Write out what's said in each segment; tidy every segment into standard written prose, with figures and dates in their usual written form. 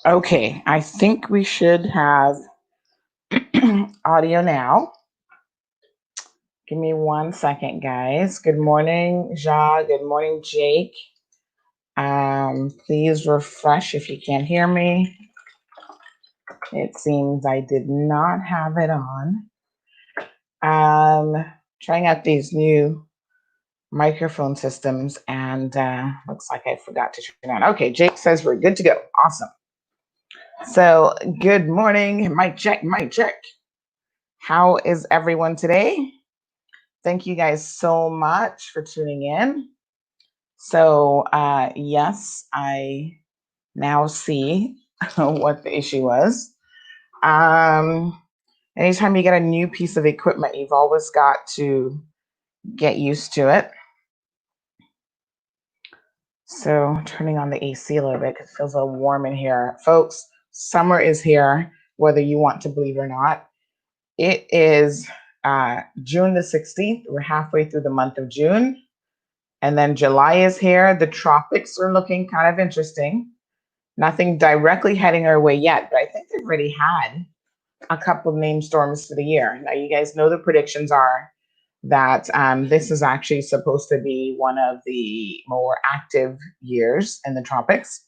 Okay, I think we should have audio now. Give me 1 second, guys. Good morning, Ja. Good morning, Jake. Please refresh if you can't hear me. It seems I did not have it on. Trying out these new microphone systems, and looks like I forgot to turn on. Okay, Jake says we're good to go. Awesome. So, good morning, mic check, mic check. How is everyone today? Thank you guys so much for tuning in. So, yes, I now see what the issue was. Anytime you get a new piece of equipment, you've always got to get used to it. So, turning on the AC a little bit because it feels a little warm in here. Folks, summer is here, whether you want to believe or not. It is June the 16th. We're halfway through the month of June. And then July is here. The tropics are looking kind of interesting. Nothing directly heading our way yet, but I think they've already had a couple of named storms for the year. Now, you guys know the predictions are that this is actually supposed to be one of the more active years in the tropics.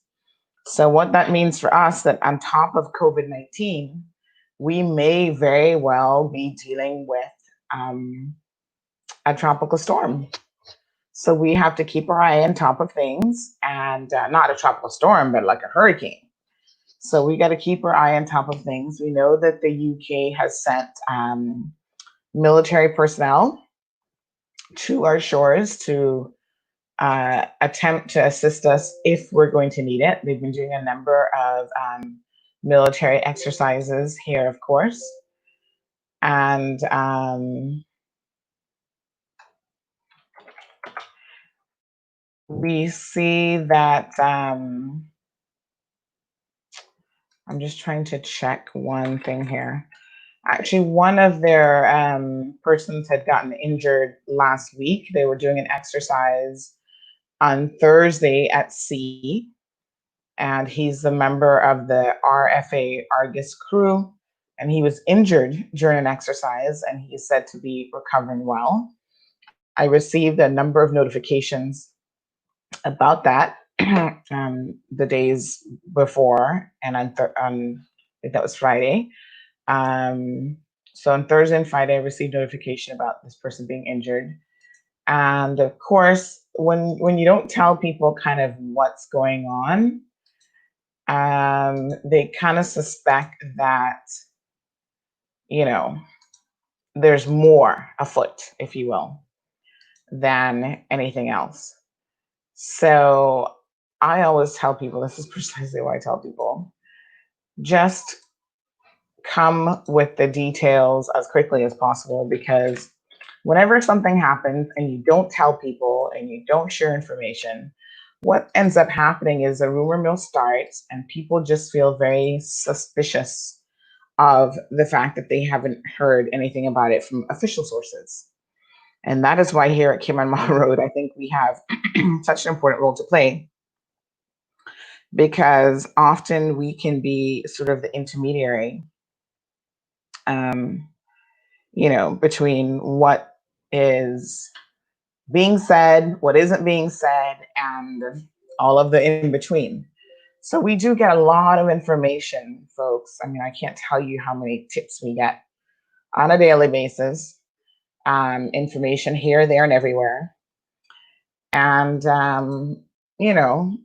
So, what that means for us, that on top of COVID-19, we may very well be dealing with a tropical storm. So we have to keep our eye on top of things, and not a tropical storm, but like a hurricane. So we got to keep our eye on top of things. We know that the UK has sent military personnel to our shores to attempt to assist us if we're going to need it. They've been doing a number of military exercises here, of course. And we see that I'm just trying to check one thing here. Actually, one of their persons had gotten injured last week. They were doing an exercise on Thursday at sea, and he's a member of the RFA Argus crew, and he was injured during an exercise, and he's said to be recovering well. I received a number of notifications about that the days before, and on I think that was Friday. So on Thursday and Friday, I received notification about this person being injured. And of course, when you don't tell people kind of what's going on, they kind of suspect that, you know, there's more afoot, if you will, than anything else. So I always tell people, this is precisely what I tell people, just come with the details as quickly as possible, because whenever something happens and you don't tell people and you don't share information, what ends up happening is a rumor mill starts and people just feel very suspicious of the fact that they haven't heard anything about it from official sources. And that is why here at Cayman Island Road, I think we have such an important role to play, because often we can be sort of the intermediary, um, between what is being said, what isn't being said, and all of the in between. So we do get a lot of information, folks. I mean, I can't tell you how many tips we get on a daily basis, information here, there, and everywhere. And,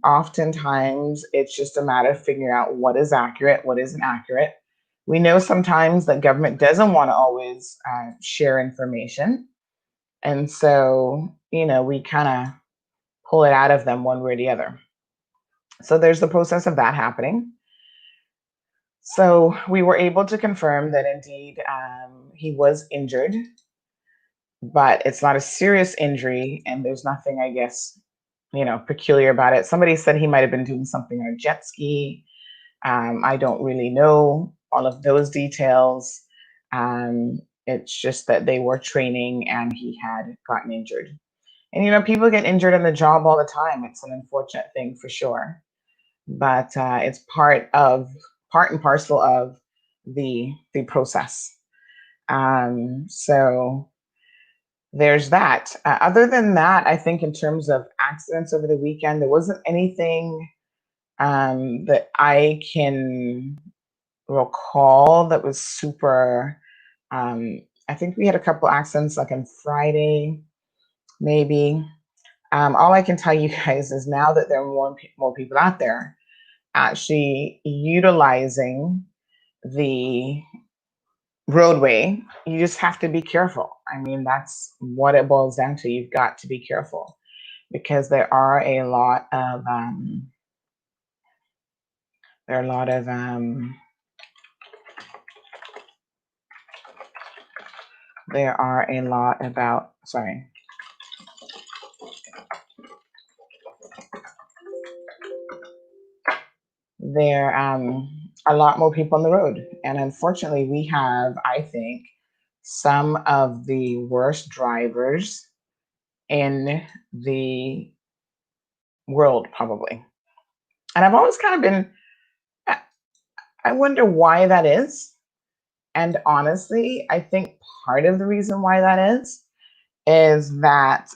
oftentimes it's just a matter of figuring out what is accurate, what isn't accurate. We know sometimes that government doesn't want to always share information. And so, we kind of pull it out of them one way or the other. So there's the process of that happening. So we were able to confirm that indeed he was injured, but it's not a serious injury, and there's nothing, I guess, peculiar about it. Somebody said he might have been doing something on a jet ski. I don't really know all of those details. It's just that they were training and he had gotten injured. And people get injured on the job all the time. It's an unfortunate thing for sure. but it's part and parcel of the process. So there's that. Other than that, I think in terms of accidents over the weekend, there wasn't anything that I can recall that was super. I think we had a couple accidents like on Friday, maybe. All I can tell you guys is now that there are more people out there actually utilizing the roadway, you just have to be careful. I mean, that's what it boils down to. You've got to be careful because there are a lot of there are a lot about sorry. There a lot more people on the road, and unfortunately, we have, I think, some of the worst drivers in the world, probably. And I've always kind of been, I wonder why that is. And honestly, I think part of the reason why that is that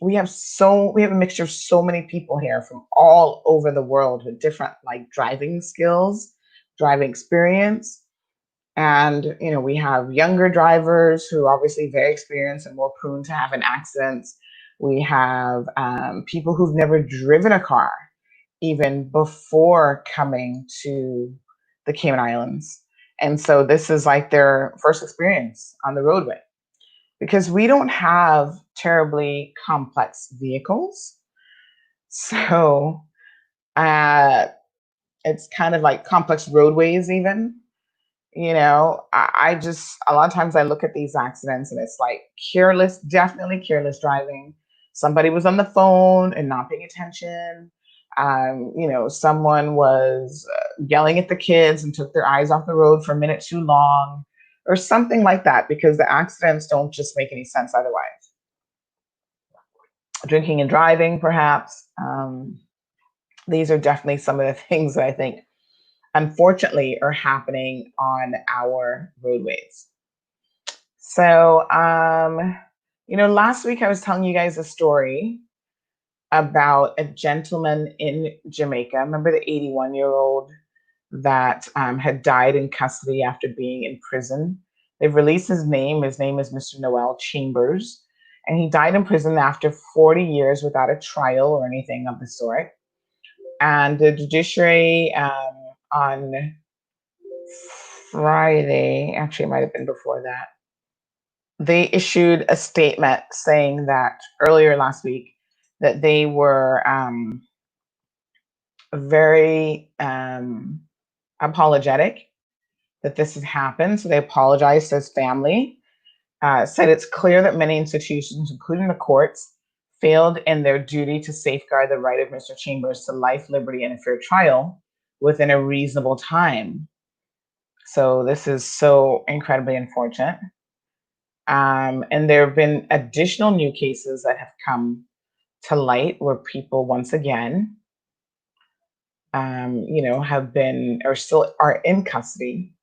we have a mixture of so many people here from all over the world with different like driving skills, driving experience. And we have younger drivers who are obviously very experienced and more prone to having accidents. We have people who've never driven a car even before coming to the Cayman Islands. And so this is like their first experience on the roadway because we don't have terribly complex vehicles. So uh, it's kind of like complex roadways, even. I just, a lot of times I look at these accidents and it's like careless, definitely careless driving. Somebody was on the phone and not paying attention. Someone was yelling at the kids and took their eyes off the road for a minute too long, or something like that, because the accidents don't just make any sense otherwise. Drinking and driving, perhaps. These are definitely some of the things that I think, unfortunately, are happening on our roadways. So, last week I was telling you guys a story about a gentleman in Jamaica. Remember the 81-year-old that had died in custody after being in prison? They've released his name. His name is Mr. Noel Chambers. And he died in prison after 40 years without a trial or anything of the sort. And the judiciary on Friday, actually, it might have been before that, they issued a statement saying that earlier last week that they were very apologetic that this had happened. So they apologized to his family, said it's clear that many institutions, including the courts, failed in their duty to safeguard the right of Mr. Chambers to life, liberty, and a fair trial within a reasonable time. So this is so incredibly unfortunate. And there have been additional new cases that have come to light where people once again, have been or still are in custody.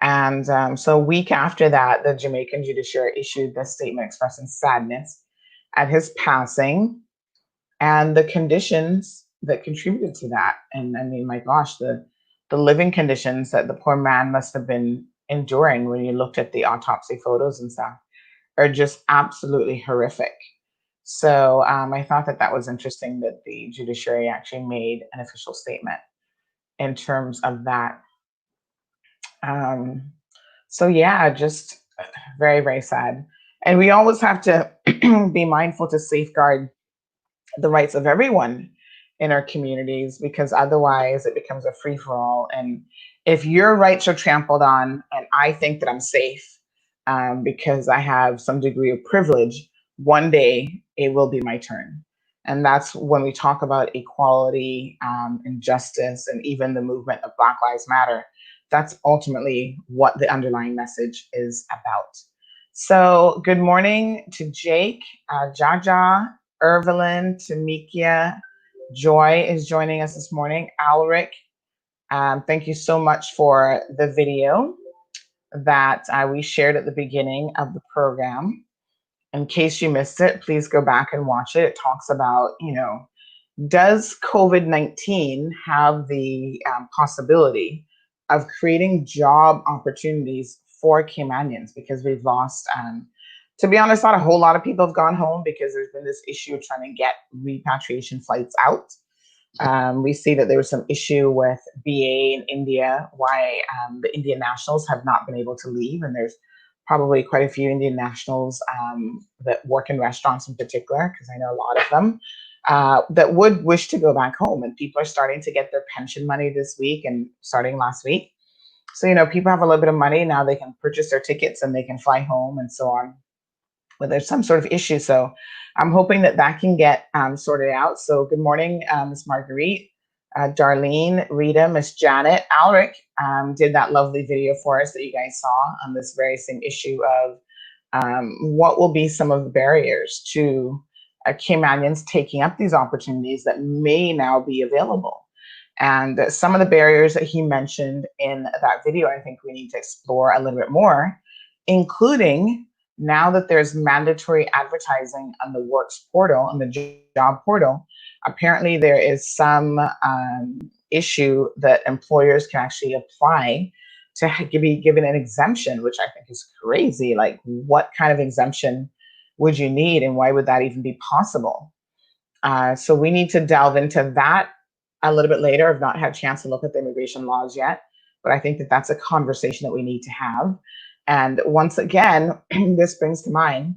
And so a week after that, the Jamaican judiciary issued the statement expressing sadness at his passing and the conditions that contributed to that. And I mean, my gosh, the living conditions that the poor man must have been enduring when you looked at the autopsy photos and stuff are just absolutely horrific. So I thought that was interesting that the judiciary actually made an official statement in terms of that. Um, so yeah, just very, very sad. And we always have to be mindful to safeguard the rights of everyone in our communities, because otherwise it becomes a free for all. And if your rights are trampled on, and I think that I'm safe because I have some degree of privilege, one day it will be my turn. And that's when we talk about equality and justice, and even the movement of Black Lives Matter. That's ultimately what the underlying message is about. So, good morning to Jake, Jaja, Irvelin, Tamikia, Joy is joining us this morning. Alric, thank you so much for the video that we shared at the beginning of the program. In case you missed it, please go back and watch it. It talks about, does COVID-19 have the possibility of creating job opportunities for Caymanians? Because we've lost, to be honest, not a whole lot of people have gone home because there's been this issue of trying to get repatriation flights out. We see that there was some issue with BA in India, why the Indian nationals have not been able to leave. And there's probably quite a few Indian nationals that work in restaurants in particular, because I know a lot of them, that would wish to go back home. And people are starting to get their pension money this week and starting last week. So, people have a little bit of money. Now they can purchase their tickets and they can fly home and so on. But there's some sort of issue. So I'm hoping that that can get sorted out. So good morning, Ms. Marguerite, Darlene, Rita, Miss Janet. Alric did that lovely video for us that you guys saw on this very same issue of what will be some of the barriers to Caymanians taking up these opportunities that may now be available. And some of the barriers that he mentioned in that video, I think we need to explore a little bit more, including now that there's mandatory advertising on the works portal, on the job portal. Apparently there is some issue that employers can actually apply to be given an exemption, which I think is crazy. Like, what kind of exemption would you need, and why would that even be possible? So we need to delve into that a little bit later. I've not had a chance to look at the immigration laws yet, but I think that that's a conversation that we need to have. And once again, this brings to mind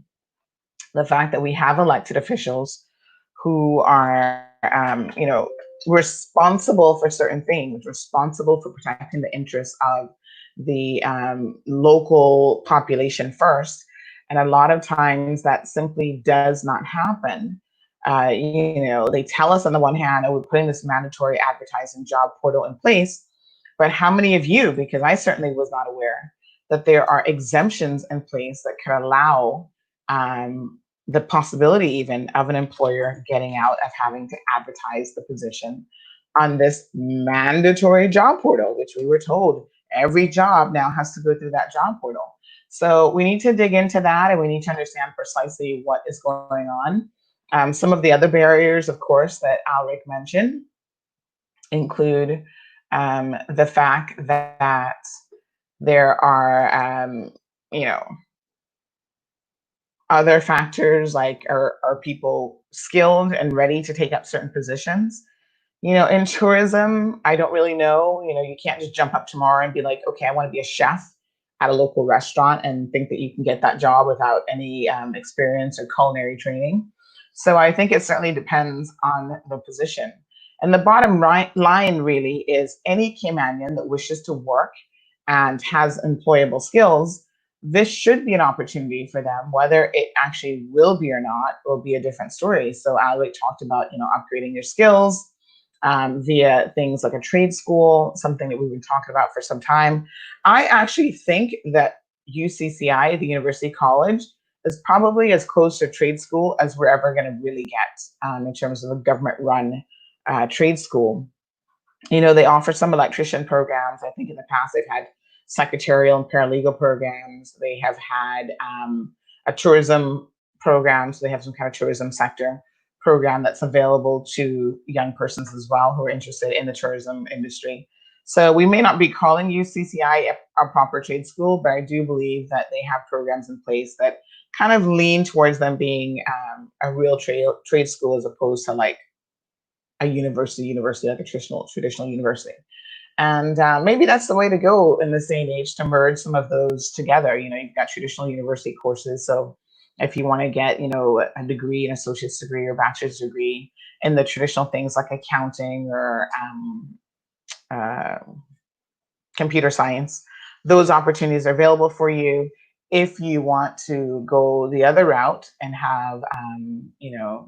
the fact that we have elected officials who are, responsible for certain things, responsible for protecting the interests of the local population first. And a lot of times that simply does not happen. They tell us on the one hand, oh, we're putting this mandatory advertising job portal in place, but how many of you, because I certainly was not aware, that there are exemptions in place that could allow the possibility even of an employer getting out of having to advertise the position on this mandatory job portal, which we were told every job now has to go through that job portal. So we need to dig into that, and we need to understand precisely what is going on. Some of the other barriers, of course, that Alric mentioned include the fact that there are, other factors like are people skilled and ready to take up certain positions? In tourism, I don't really know. You can't just jump up tomorrow and be like, okay, I want to be a chef at a local restaurant and think that you can get that job without any experience or culinary training. So I think it certainly depends on the position. And the bottom line really is any Caymanian that wishes to work and has employable skills, this should be an opportunity for them. Whether it actually will be or not will be a different story. So Alec talked about, upgrading your skills via things like a trade school, something that we've been talking about for some time. I actually think that UCCI, the University College, is probably as close to trade school as we're ever going to really get in terms of a government-run trade school. They offer some electrician programs. I think in the past they've had secretarial and paralegal programs. They have had a tourism program, so they have some kind of tourism sector program that's available to young persons as well who are interested in the tourism industry. So we may not be calling UCCI a proper trade school, but I do believe that they have programs in place that kind of lean towards them being a real trade school as opposed to like a university like a traditional university. And maybe that's the way to go in this day and age, to merge some of those together. You've got traditional university courses. So if you want to get, a degree, an associate's degree or bachelor's degree in the traditional things like accounting or computer science, those opportunities are available for you. If you want to go the other route and have,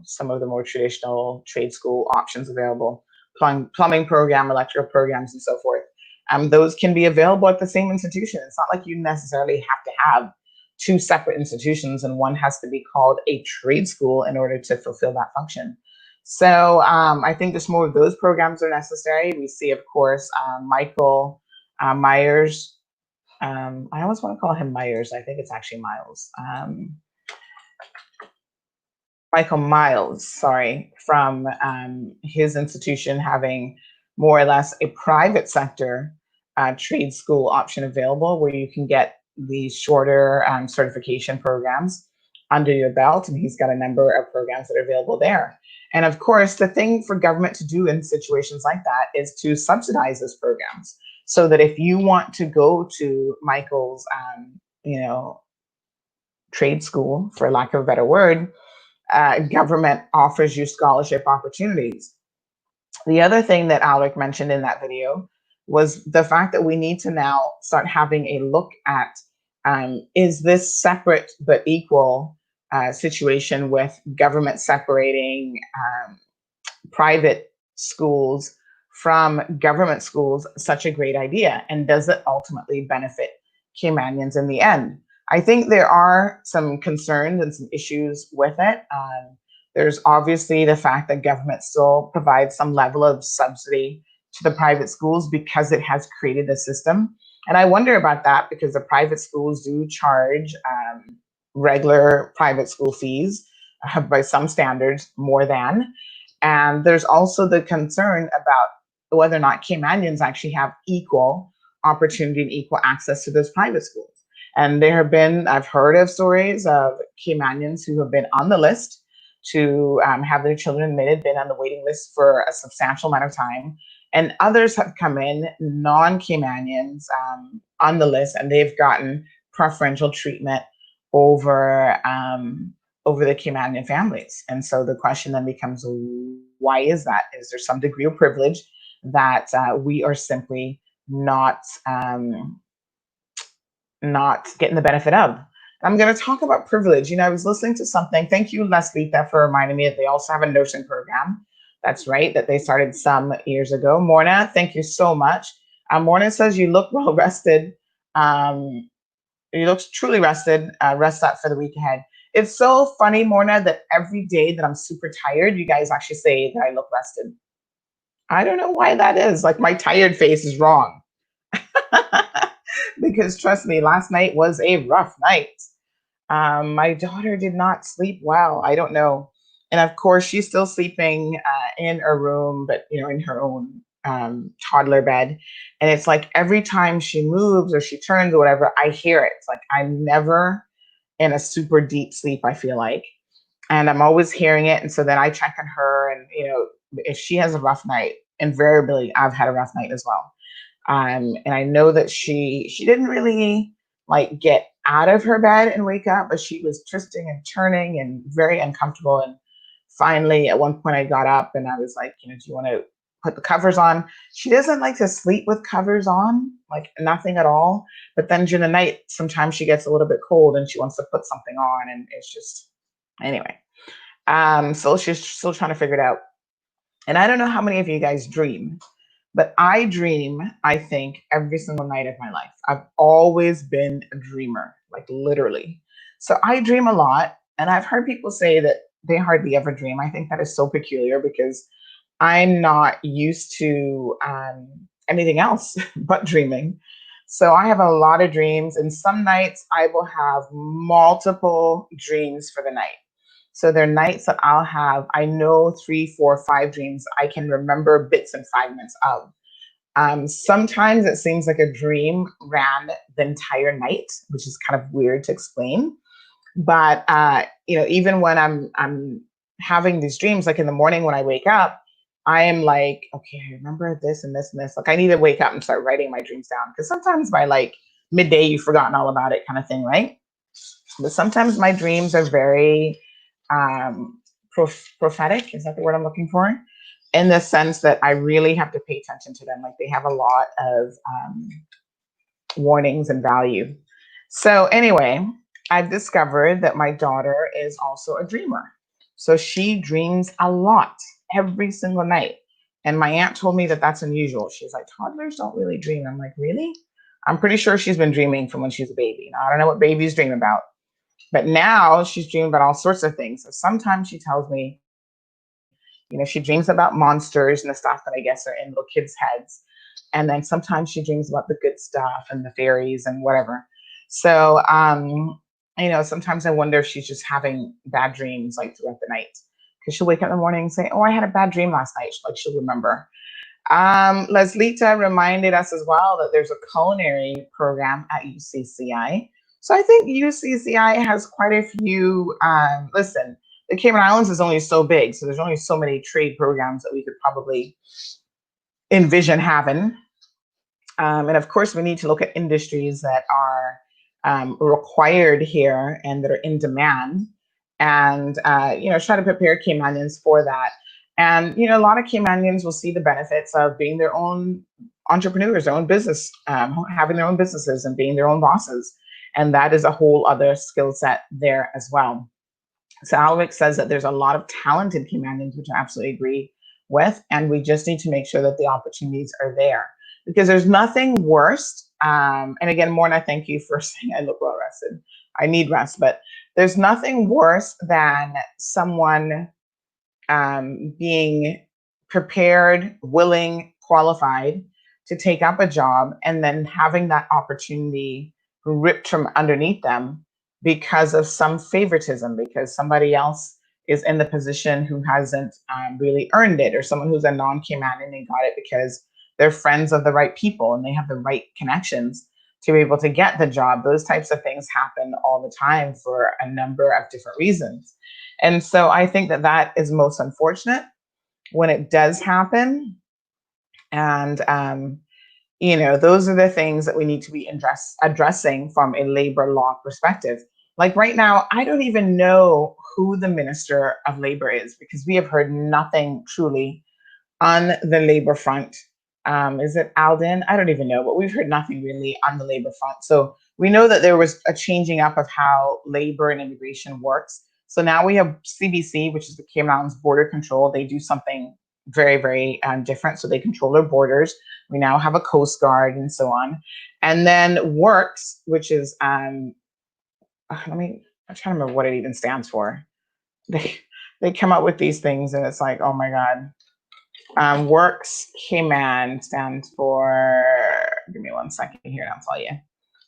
some of the more traditional trade school options available, plumbing program, electrical programs, and so forth, those can be available at the same institution. It's not like you necessarily have to have two separate institutions and one has to be called a trade school in order to fulfill that function. So I think just more of those programs are necessary. We see, of course, Michael Myers. I always want to call him Myers. I think it's actually Miles. Michael Miles, sorry, from his institution having more or less a private sector trade school option available where you can get these shorter certification programs under your belt. And he's got a number of programs that are available there. And of course, the thing for government to do in situations like that is to subsidize those programs so that if you want to go to Michael's, trade school, for lack of a better word, government offers you scholarship opportunities. The other thing that Alec mentioned in that video was the fact that we need to now start having a look at is this separate but equal situation with government separating private schools from government schools such a great idea? And does it ultimately benefit Caymanians in the end? I think there are some concerns and some issues with it. There's obviously the fact that government still provides some level of subsidy to the private schools because it has created a system. And I wonder about that because the private schools do charge regular private school fees by some standards more than. And there's also the concern about whether or not Caymanians actually have equal opportunity and equal access to those private schools. And there have been, I've heard of stories of Caymanians who have been on the list to have their children admitted, been on the waiting list for a substantial amount of time. And others have come in, non-Caymanians, on the list, and they've gotten preferential treatment over over the Caymanian families. And so the question then becomes, why is that? Is there some degree of privilege that we are simply not getting the benefit of? I'm going to talk about privilege. I was listening to something. Thank you, Leslie, for reminding me that they also have a nursing program. That's right, that they started some years ago. Morna, thank you so much. Morna says you look well rested. You look truly rested. Rest up for the week ahead. It's so funny, Morna, that every day that I'm super tired, you guys actually say that I look rested. I don't know why that is. Like my tired face is wrong. Because trust me, last night was a rough night. My daughter did not sleep well. I don't know. And of course, she's still sleeping in her room, but in her own toddler bed. And it's like every time she moves or she turns or whatever, I hear it. It's like I'm never in a super deep sleep, I feel like. And I'm always hearing it. And so then I check on her, and if she has a rough night, invariably I've had a rough night as well. And I know that she didn't really like get out of her bed and wake up, but she was twisting and turning and very uncomfortable. And finally, at one point, I got up and I was like, do you want to put the covers on? She doesn't like to sleep with covers on, like nothing at all. But then during the night, sometimes she gets a little bit cold and she wants to put something on, and it's just anyway. So she's still trying to figure it out. And I don't know how many of you guys dream, but I dream, I think, every single night of my life. I've always been a dreamer, like literally. So I dream a lot. And I've heard people say that they hardly ever dream. I think that is so peculiar because I'm not used to anything else but dreaming. So I have a lot of dreams. And some nights I will have multiple dreams for the night. So there are nights that I'll have, I know 3, 4, 5 dreams I can remember bits and fragments of. Sometimes it seems like a dream ran the entire night, which is kind of weird to explain. But even when I'm having these dreams, like in the morning when I wake up, I am like, okay, I remember this and this and this. Like I need to wake up and start writing my dreams down, because sometimes by like midday you've forgotten all about it, kind of thing, right? But sometimes my dreams are very prophetic. Is that the word I'm looking for? In the sense that I really have to pay attention to them. Like they have a lot of warnings and value. So anyway, I've discovered that my daughter is also a dreamer. So she dreams a lot every single night. And my aunt told me that that's unusual. She's like, toddlers don't really dream. I'm like, really? I'm pretty sure she's been dreaming from when she's a baby. Now, I don't know what babies dream about, but now she's dreaming about all sorts of things. So sometimes she tells me, You know, she dreams about monsters and the stuff that I guess are in little kids' heads. And then sometimes she dreams about the good stuff and the fairies and whatever. So, you know, sometimes I wonder if she's just having bad dreams like throughout the night. Because she'll wake up in the morning and say, "Oh, I had a bad dream last night." Like she'll remember. Leslita reminded us as well that there's a culinary program at UCCI. So I think UCCI has quite a few. Listen, the Cayman Islands is only so big, so there's only so many trade programs that we could probably envision having. And of course, we need to look at industries that are required here and that are in demand, and you know, try to prepare Caymanians for that. And you know, a lot of Caymanians will see the benefits of being their own entrepreneurs, their own business, having their own businesses, and being their own bosses. And that is a whole other skill set there as well. So Alwick says that there's a lot of talented Caymanians, which I absolutely agree with, and we just need to make sure that the opportunities are there, because there's nothing worse. And again, Morna, thank you for saying I look well rested. I need rest, but there's nothing worse than someone being prepared, willing, qualified to take up a job and then having that opportunity ripped from underneath them because of some favoritism, because somebody else is in the position who hasn't really earned it, or someone who's a non-Caymanian and got it because they're friends of the right people and they have the right connections to be able to get the job. Those types of things happen all the time for a number of different reasons. And so I think that that is most unfortunate when it does happen. And, you know, those are the things that we need to be addressing from a labor law perspective. Like right now, I don't even know who the Minister of Labor is, because we have heard nothing truly on the labor front. Is it Alden? I don't even know, but we've heard nothing really on the labor front. So we know that there was a changing up of how labor and immigration works. So now we have CBC, which is the Cayman Islands Border Control. They do something very, very different. So they control their borders. We now have a Coast Guard and so on. And then Works, which is, I'm trying to remember what it even stands for. They come up with these things and it's like, oh my God. Works Cayman stands for, give me 1 second here and I'll tell you.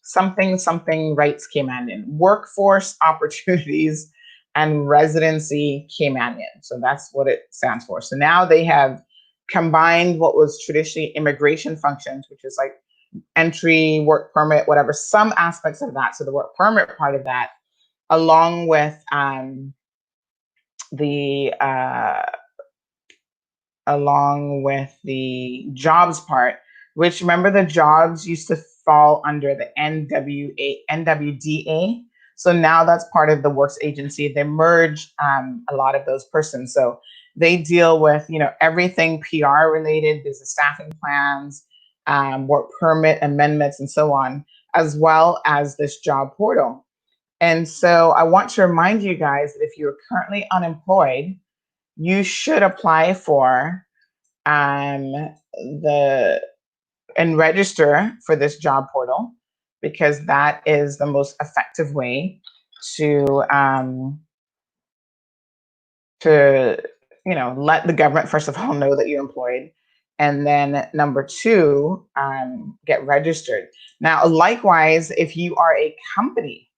Something Rights Caymanian. Workforce Opportunities and Residency Caymanian. So that's what it stands for. So now they have combined what was traditionally immigration functions, which is like entry, work permit, whatever, some aspects of that. So the work permit part of that, along with the jobs part, which, remember, the jobs used to fall under the NWDA. So now that's part of the works agency. They merged a lot of those persons. So they deal with, you know, everything PR related, business staffing plans, work permit amendments, and so on, as well as this job portal. And so I want to remind you guys that if you're currently unemployed, you should apply for and register for this job portal, because that is the most effective way to you know, let the government first of all know that you're employed, and then number two, get registered. Now, likewise, if you are a company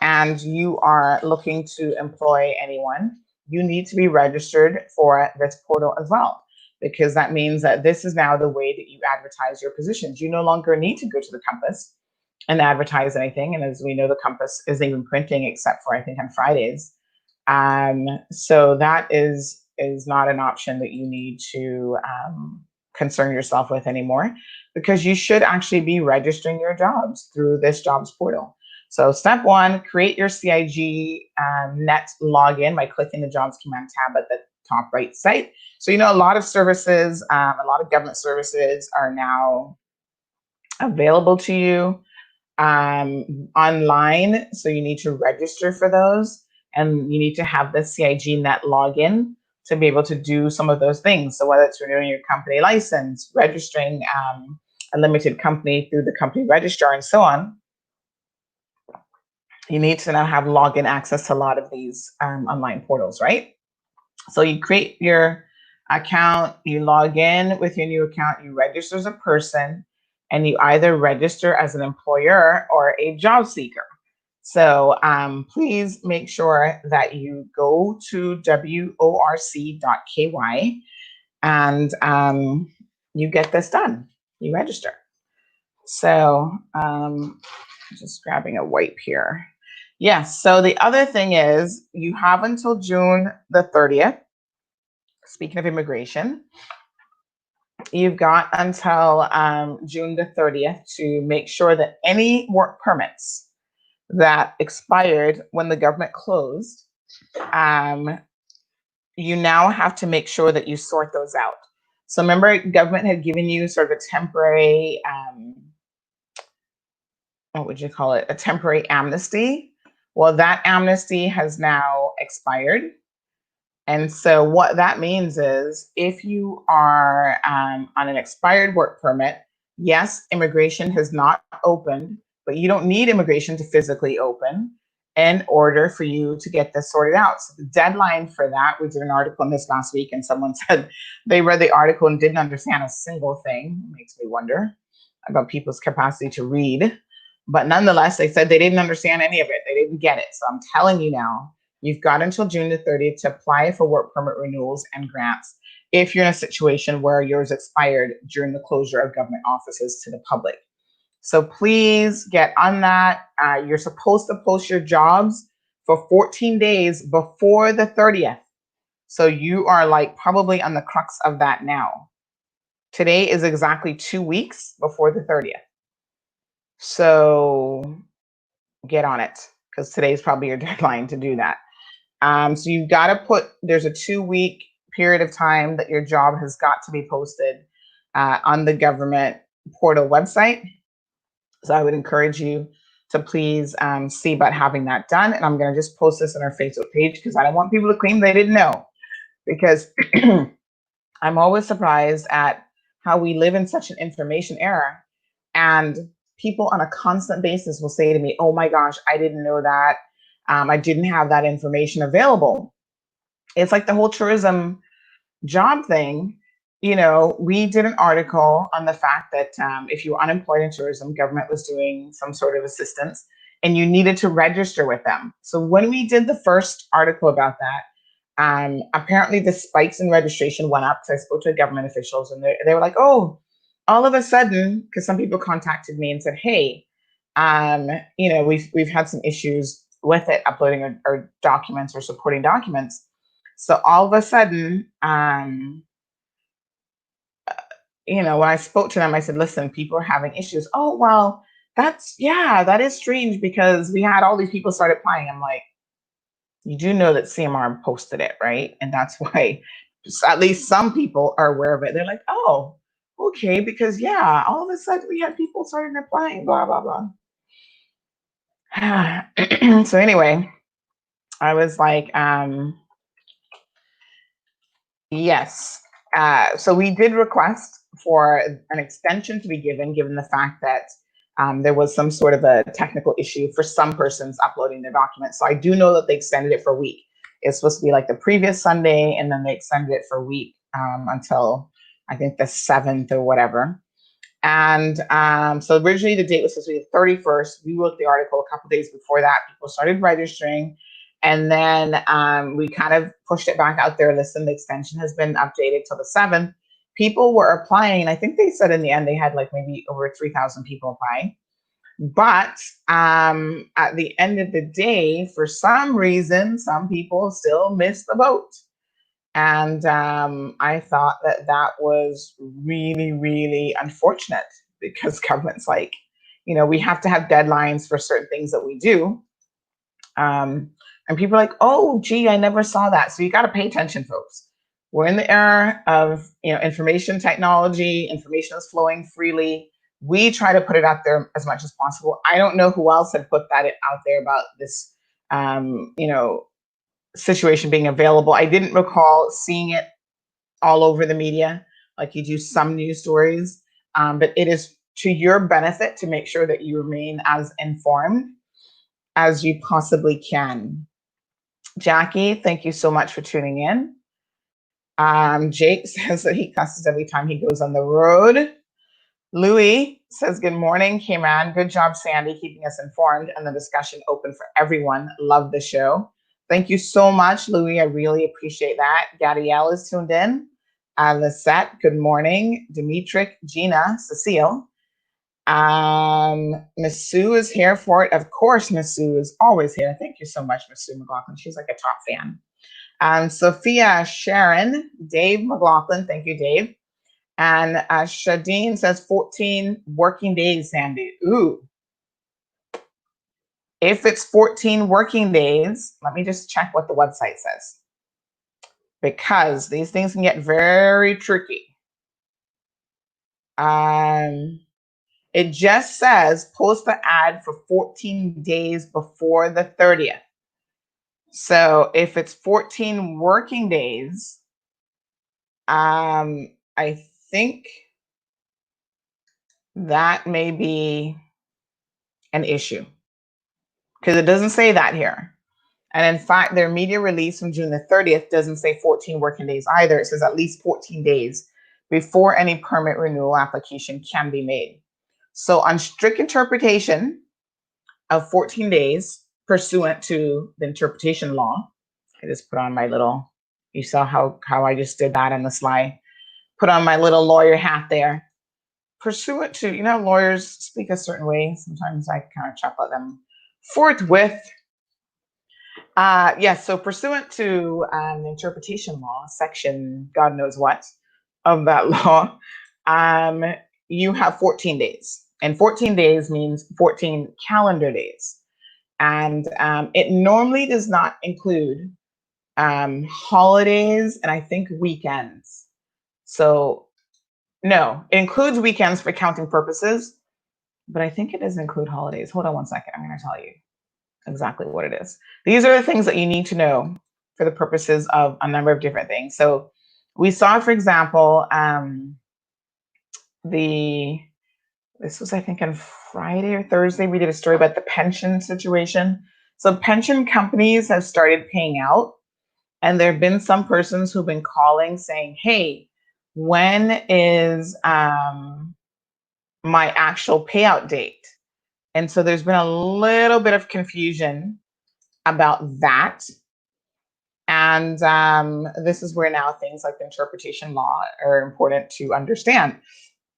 and you are looking to employ anyone, you need to be registered for this portal as well, because that means that this is now the way that you advertise your positions. You no longer need to go to the Compass and advertise anything. And as we know, the Compass isn't even printing except for, I think, on Fridays. So that is not an option that you need to concern yourself with anymore, because you should actually be registering your jobs through this jobs portal. So step one, create your CIG net login by clicking the Jobs Command tab at the top right site. So, you know, a lot of services, a lot of government services are now available to you online. So you need to register for those, and you need to have the CIG net login to be able to do some of those things. So whether it's renewing your company license, registering a limited company through the company registrar, and so on, you need to now have login access to a lot of these online portals, right? So you create your account, you log in with your new account, you register as a person, and you either register as an employer or a job seeker. So please make sure that you go to worc.ky and you get this done. You register. So just grabbing a wipe here. Yes, so the other thing is you have until June the 30th. Speaking of immigration, you've got until June the 30th to make sure that any work permits that expired when the government closed, you now have to make sure that you sort those out. So remember, government had given you sort of a temporary, what would you call it? A temporary amnesty. Well, that amnesty has now expired. And so what that means is if you are on an expired work permit, yes, immigration has not opened, but you don't need immigration to physically open in order for you to get this sorted out. So the deadline for that, we did an article on this last week and someone said they read the article and didn't understand a single thing. It makes me wonder about people's capacity to read. But nonetheless, they said they didn't understand any of it. They didn't get it. So I'm telling you now, you've got until June the 30th to apply for work permit renewals and grants if you're in a situation where yours expired during the closure of government offices to the public. So please get on that. You're supposed to post your jobs for 14 days before the 30th. So you are like probably on the crux of that now. Today is exactly 2 weeks before the 30th. So get on it because today's probably your deadline to do that. So you've got to there's a 2-week period of time that your job has got to be posted on the government portal website. So I would encourage you to please see about having that done. And I'm going to just post this on our Facebook page because I don't want people to claim they didn't know, because I'm always surprised at how we live in such an information era. And people on a constant basis will say to me, oh my gosh, I didn't know that. I didn't have that information available. It's like the whole tourism job thing. You know, we did an article on the fact that if you were unemployed in tourism, government was doing some sort of assistance and you needed to register with them. So when we did the first article about that, apparently the spikes in registration went up because I spoke to government officials and they were like, oh, all of a sudden, because some people contacted me and said, hey, you know, we've had some issues with it, uploading our documents or supporting documents. So all of a sudden, you know, when I spoke to them, I said, listen, people are having issues. Oh, well, that is strange because we had all these people start applying. I'm like, you do know that CMR posted it, right? And that's why at least some people are aware of it. They're like, oh, okay, because yeah, all of a sudden we had people starting applying, blah, blah, blah. So anyway, I was like, yes. So we did request for an extension to be given the fact that there was some sort of a technical issue for some persons uploading their documents. So I do know that they extended it for a week. It's supposed to be like the previous Sunday, and then they extended it for a week until I think the 7th or whatever. And so originally the date was supposed to be the 31st. We wrote the article a couple days before that. People started registering. And then we kind of pushed it back out there. Listen, the extension has been updated till the 7th. People were applying. And I think they said in the end they had like maybe over 3,000 people applying. But at the end of the day, for some reason, some people still missed the boat. And I thought that was really, really unfortunate because government's like, you know, we have to have deadlines for certain things that we do. And people are like, oh, gee, I never saw that. So you got to pay attention, folks. We're in the era of, you know, information technology. Information is flowing freely. We try to put it out there as much as possible. I don't know who else had put that out there about this, you know, situation being available. I didn't recall seeing it all over the media like you do some news stories, but it is to your benefit to make sure that you remain as informed as you possibly can. Jackie, thank you so much for tuning in. Jake says that he cusses every time he goes on the road. Louis says, good morning, Cayman. Good job, Sandy, keeping us informed and the discussion open for everyone. Love the show. Thank you so much, Louis. I really appreciate that. Gadiel is tuned in. Lisette, good morning. Dimitri, Gina, Cecile. Miss Sue is here for it. Of course, Miss Sue is always here. Thank you so much, Miss Sue McLaughlin. She's like a top fan. Sophia, Sharon, Dave McLaughlin. Thank you, Dave. And Shadeen says 14 working days, Sandy. Ooh. If it's 14 working days, let me just check what the website says, because these things can get very tricky. It just says post the ad for 14 days before the 30th. So if it's 14 working days, I think that may be an issue, because it doesn't say that here. And in fact, their media release from June the 30th doesn't say 14 working days either. It says at least 14 days before any permit renewal application can be made. So on strict interpretation of 14 days pursuant to the interpretation law, I just put on my little, you saw how I just did that on the slide, put on my little lawyer hat there. Pursuant to, lawyers speak a certain way. Sometimes I kind of chuckle at them. Forthwith. Yes, so pursuant to the interpretation law, section God knows what of that law, you have 14 days. And 14 days means 14 calendar days. And it normally does not include holidays and I think weekends. So no, it includes weekends for counting purposes, but I think it doesn't include holidays. Hold on one second. I'm going to tell you exactly what it is. These are the things that you need to know for the purposes of a number of different things. So we saw, for example, this was, I think, on Friday or Thursday, we did a story about the pension situation. So pension companies have started paying out, and there have been some persons who've been calling saying, hey, when is my actual payout date? And so there's been a little bit of confusion about that. And this is where now things like the interpretation law are important to understand,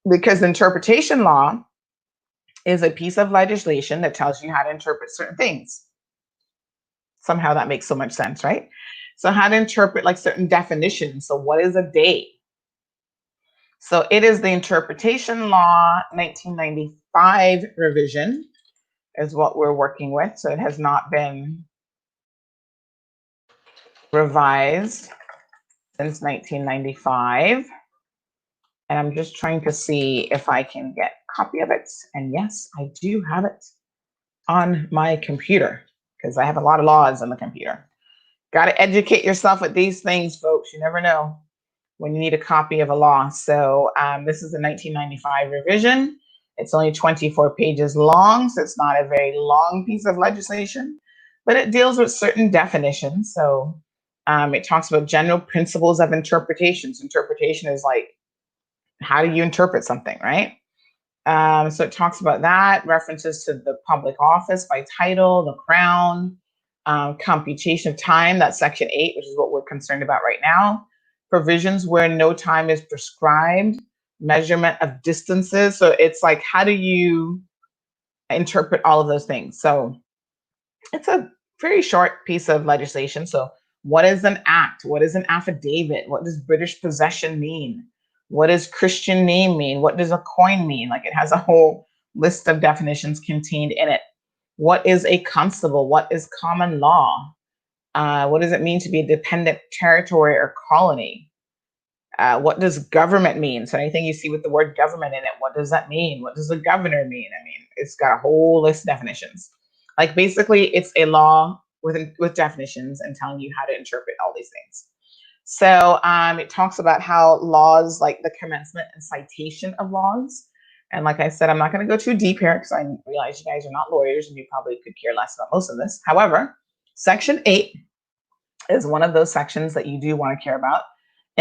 because the interpretation law is a piece of legislation that tells you how to interpret certain things. Somehow that makes so much sense, right? So how to interpret like certain definitions. So what is a day? So it is the interpretation law 1995 revision is what we're working with. So it has not been revised since 1995. And I'm just trying to see if I can get a copy of it. And yes, I do have it on my computer, because I have a lot of laws on the computer. Got to educate yourself with these things, folks. You never know when you need a copy of a law. So this is the 1995 revision. It's only 24 pages long, so it's not a very long piece of legislation, but it deals with certain definitions. So it talks about general principles of interpretations. Interpretation is like, how do you interpret something, right? So it talks about that, references to the public office by title, the crown, computation of time, that's section 8, which is what we're concerned about right now. Provisions where no time is prescribed, measurement of distances. So it's like, how do you interpret all of those things? So it's a very short piece of legislation. So what is an act? What is an affidavit? What does British possession mean? What does Christian name mean? What does a coin mean? Like, it has a whole list of definitions contained in it. What is a constable? What is common law? What does it mean to be a dependent territory or colony? What does government mean? So anything you see with the word government in it, what does that mean? What does the governor mean? I mean, it's got a whole list of definitions. Like, basically, it's a law with definitions and telling you how to interpret all these things. So it talks about how laws, like the commencement and citation of laws. And like I said, I'm not going to go too deep here because I realize you guys are not lawyers and you probably could care less about most of this. However, section 8 is one of those sections that you do want to care about.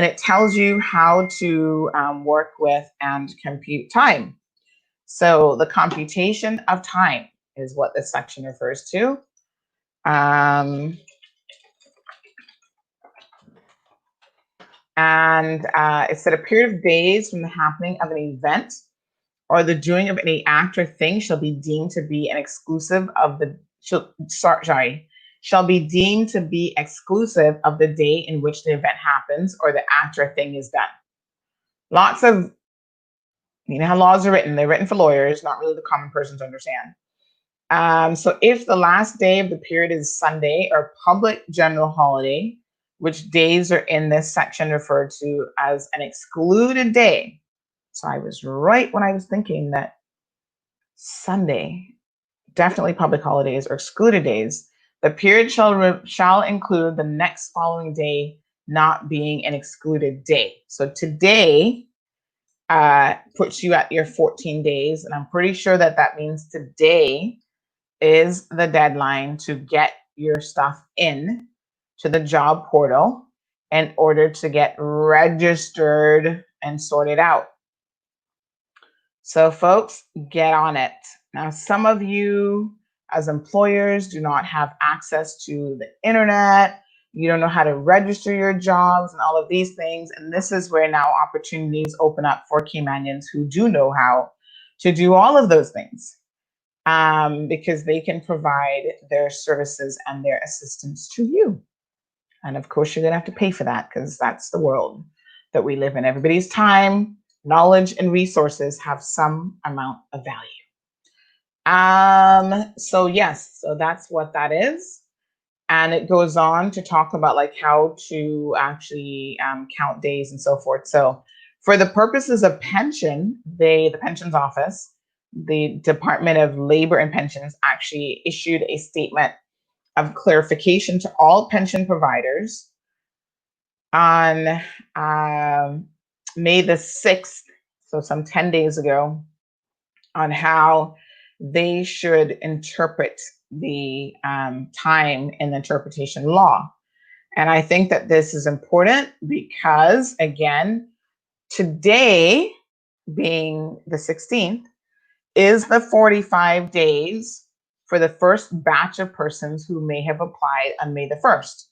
and it tells you how to work with and compute time. So the computation of time is what this section refers to. And it said a period of days from the happening of an event or the doing of any act or thing shall be deemed to be an exclusive of the shall be deemed to be exclusive of the day in which the event happens or the act or thing is done. Lots of, you know how laws are written, they're written for lawyers, not really the common person to understand. So if the last day of the period is Sunday or public general holiday, which days are in this section referred to as an excluded day. So I was right when I was thinking that Sunday, definitely public holidays or excluded days. The period shall include the next following day not being an excluded day. So today puts you at your 14 days, and I'm pretty sure that that means today is the deadline to get your stuff in to the job portal in order to get registered and sorted out. So folks, get on it. Now, some of you as employers do not have access to the internet. You don't know how to register your jobs and all of these things. And this is where now opportunities open up for Caymanians who do know how to do all of those things, because they can provide their services and their assistance to you. And of course, you're going to have to pay for that because that's the world that we live in. Everybody's time, knowledge, and resources have some amount of value. So yes, so that's what that is. And it goes on to talk about like how to actually count days and so forth. So for the purposes of pension, the pensions office, the Department of Labor and Pensions actually issued a statement of clarification to all pension providers on May the 6th, so some 10 days ago, on how they should interpret the time in the interpretation law. And I think that this is important because, again, today being the 16th is the 45 days for the first batch of persons who may have applied on May the 1st.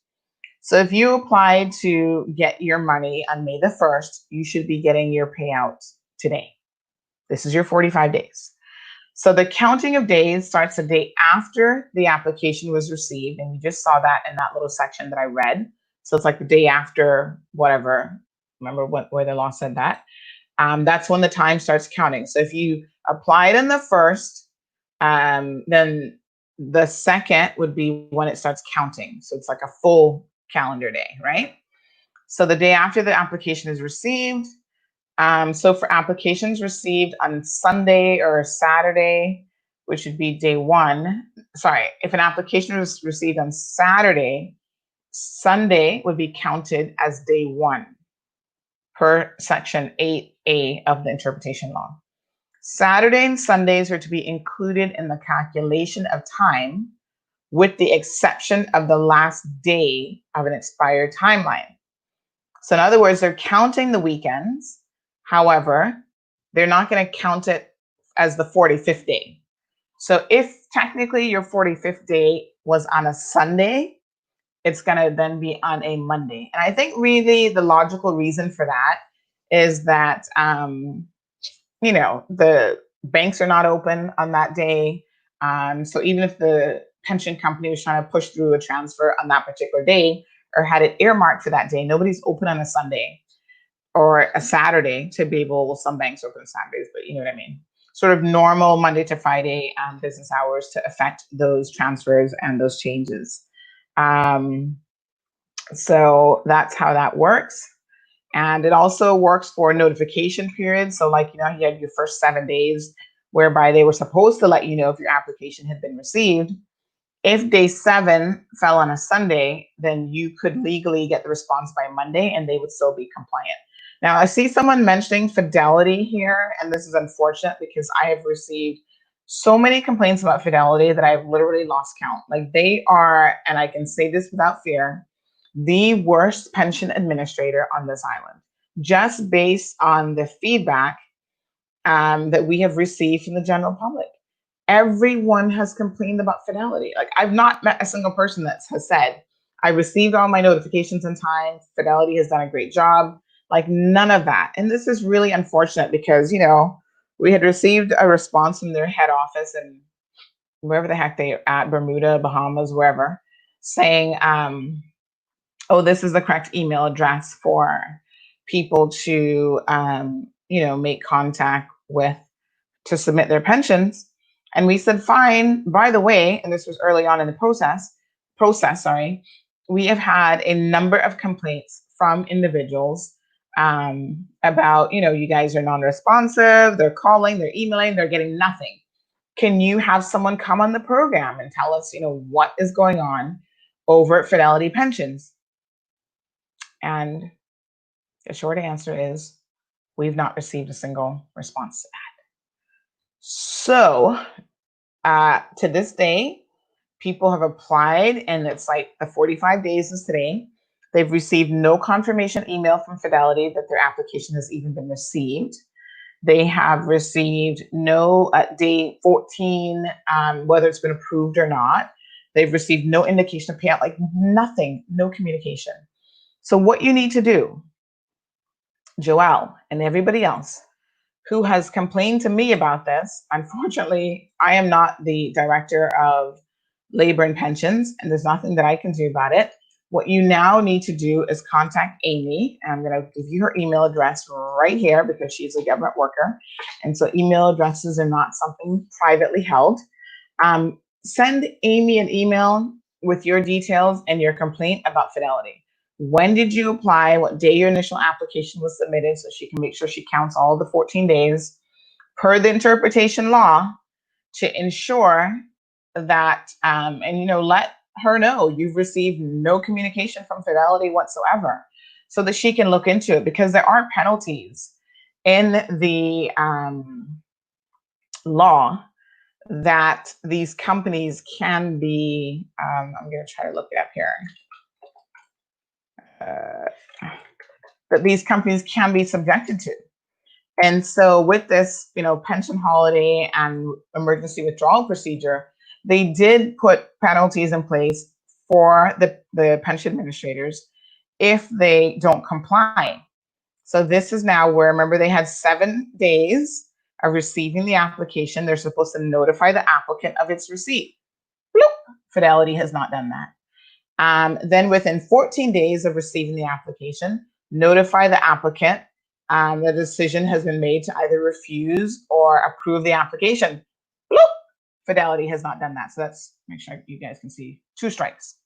So if you applied to get your money on May the 1st, you should be getting your payout today. This is your 45 days. So the counting of days starts the day after the application was received. And you just saw that in that little section that I read. So it's like the day after whatever. Remember where the law said that? That's when the time starts counting. So if you applied on the 1st, then the 2nd would be when it starts counting. So it's like a full calendar day, right? So the day after the application is received. So for applications received on Sunday or Saturday, which would be day 1, if an application was received on Saturday, Sunday would be counted as day 1 per section 8A of the interpretation law. Saturday and Sundays are to be included in the calculation of time with the exception of the last day of an expired timeline. So in other words, they're counting the weekends. However, they're not going to count it as the 45th day. So if technically your 45th day was on a Sunday, it's going to then be on a Monday. And I think really the logical reason for that is that, the banks are not open on that day. So even if the pension company was trying to push through a transfer on that particular day or had it earmarked for that day, nobody's open on a Sunday or a Saturday to be able, well, some banks open Saturdays, but you know what I mean? Sort of normal Monday to Friday business hours to affect those transfers and those changes. So that's how that works. And it also works for notification periods. So like, you had your first 7 days whereby they were supposed to let you know if your application had been received. If day 7 fell on a Sunday, then you could legally get the response by Monday and they would still be compliant. Now, I see someone mentioning Fidelity here, and this is unfortunate because I have received so many complaints about Fidelity that I've literally lost count. Like they are, and I can say this without fear, the worst pension administrator on this island, just based on the feedback that we have received from the general public. Everyone has complained about Fidelity. Like, I've not met a single person that has said, I received all my notifications in time. Fidelity has done a great job. Like, none of that. And this is really unfortunate because, we had received a response from their head office and wherever the heck they're at, Bermuda, Bahamas, wherever, saying, oh, this is the correct email address for people to, make contact with to submit their pensions. And we said, fine. By the way, and this was early on in the process, we have had a number of complaints from individuals about, you guys are non-responsive, they're calling, they're emailing, they're getting nothing. Can you have someone come on the program and tell us, what is going on over at Fidelity Pensions? And the short answer is we've not received a single response to that. So to this day, people have applied, and it's like the 45 days is today. They've received no confirmation email from Fidelity that their application has even been received. They have received no day 14, whether it's been approved or not. They've received no indication of payout, like nothing, no communication. So what you need to do, Joelle and everybody else who has complained to me about this, unfortunately, I am not the director of labor and pensions, and there's nothing that I can do about it. What you now need to do is contact Amy, and I'm going to give you her email address right here because she's a government worker, and so email addresses are not something privately held. Send Amy an email with your details and your complaint about Fidelity. When did you apply? What day your initial application was submitted, so she can make sure she counts all the 14 days per the interpretation law to ensure that, and let her know you've received no communication from Fidelity whatsoever, so that she can look into it, because there are penalties in the law that these companies can be, I'm going to try to look it up here, that these companies can be subjected to. And so with this, pension holiday and emergency withdrawal procedure, they did put penalties in place for the pension administrators if they don't comply. So this is now where, remember, they had 7 days of receiving the application. They're supposed to notify the applicant of its receipt. Bloop. Fidelity has not done that. Then within 14 days of receiving the application, notify the applicant the decision has been made to either refuse or approve the application. Bloop. Fidelity has not done that. So that's, make sure you guys can see, 2 strikes.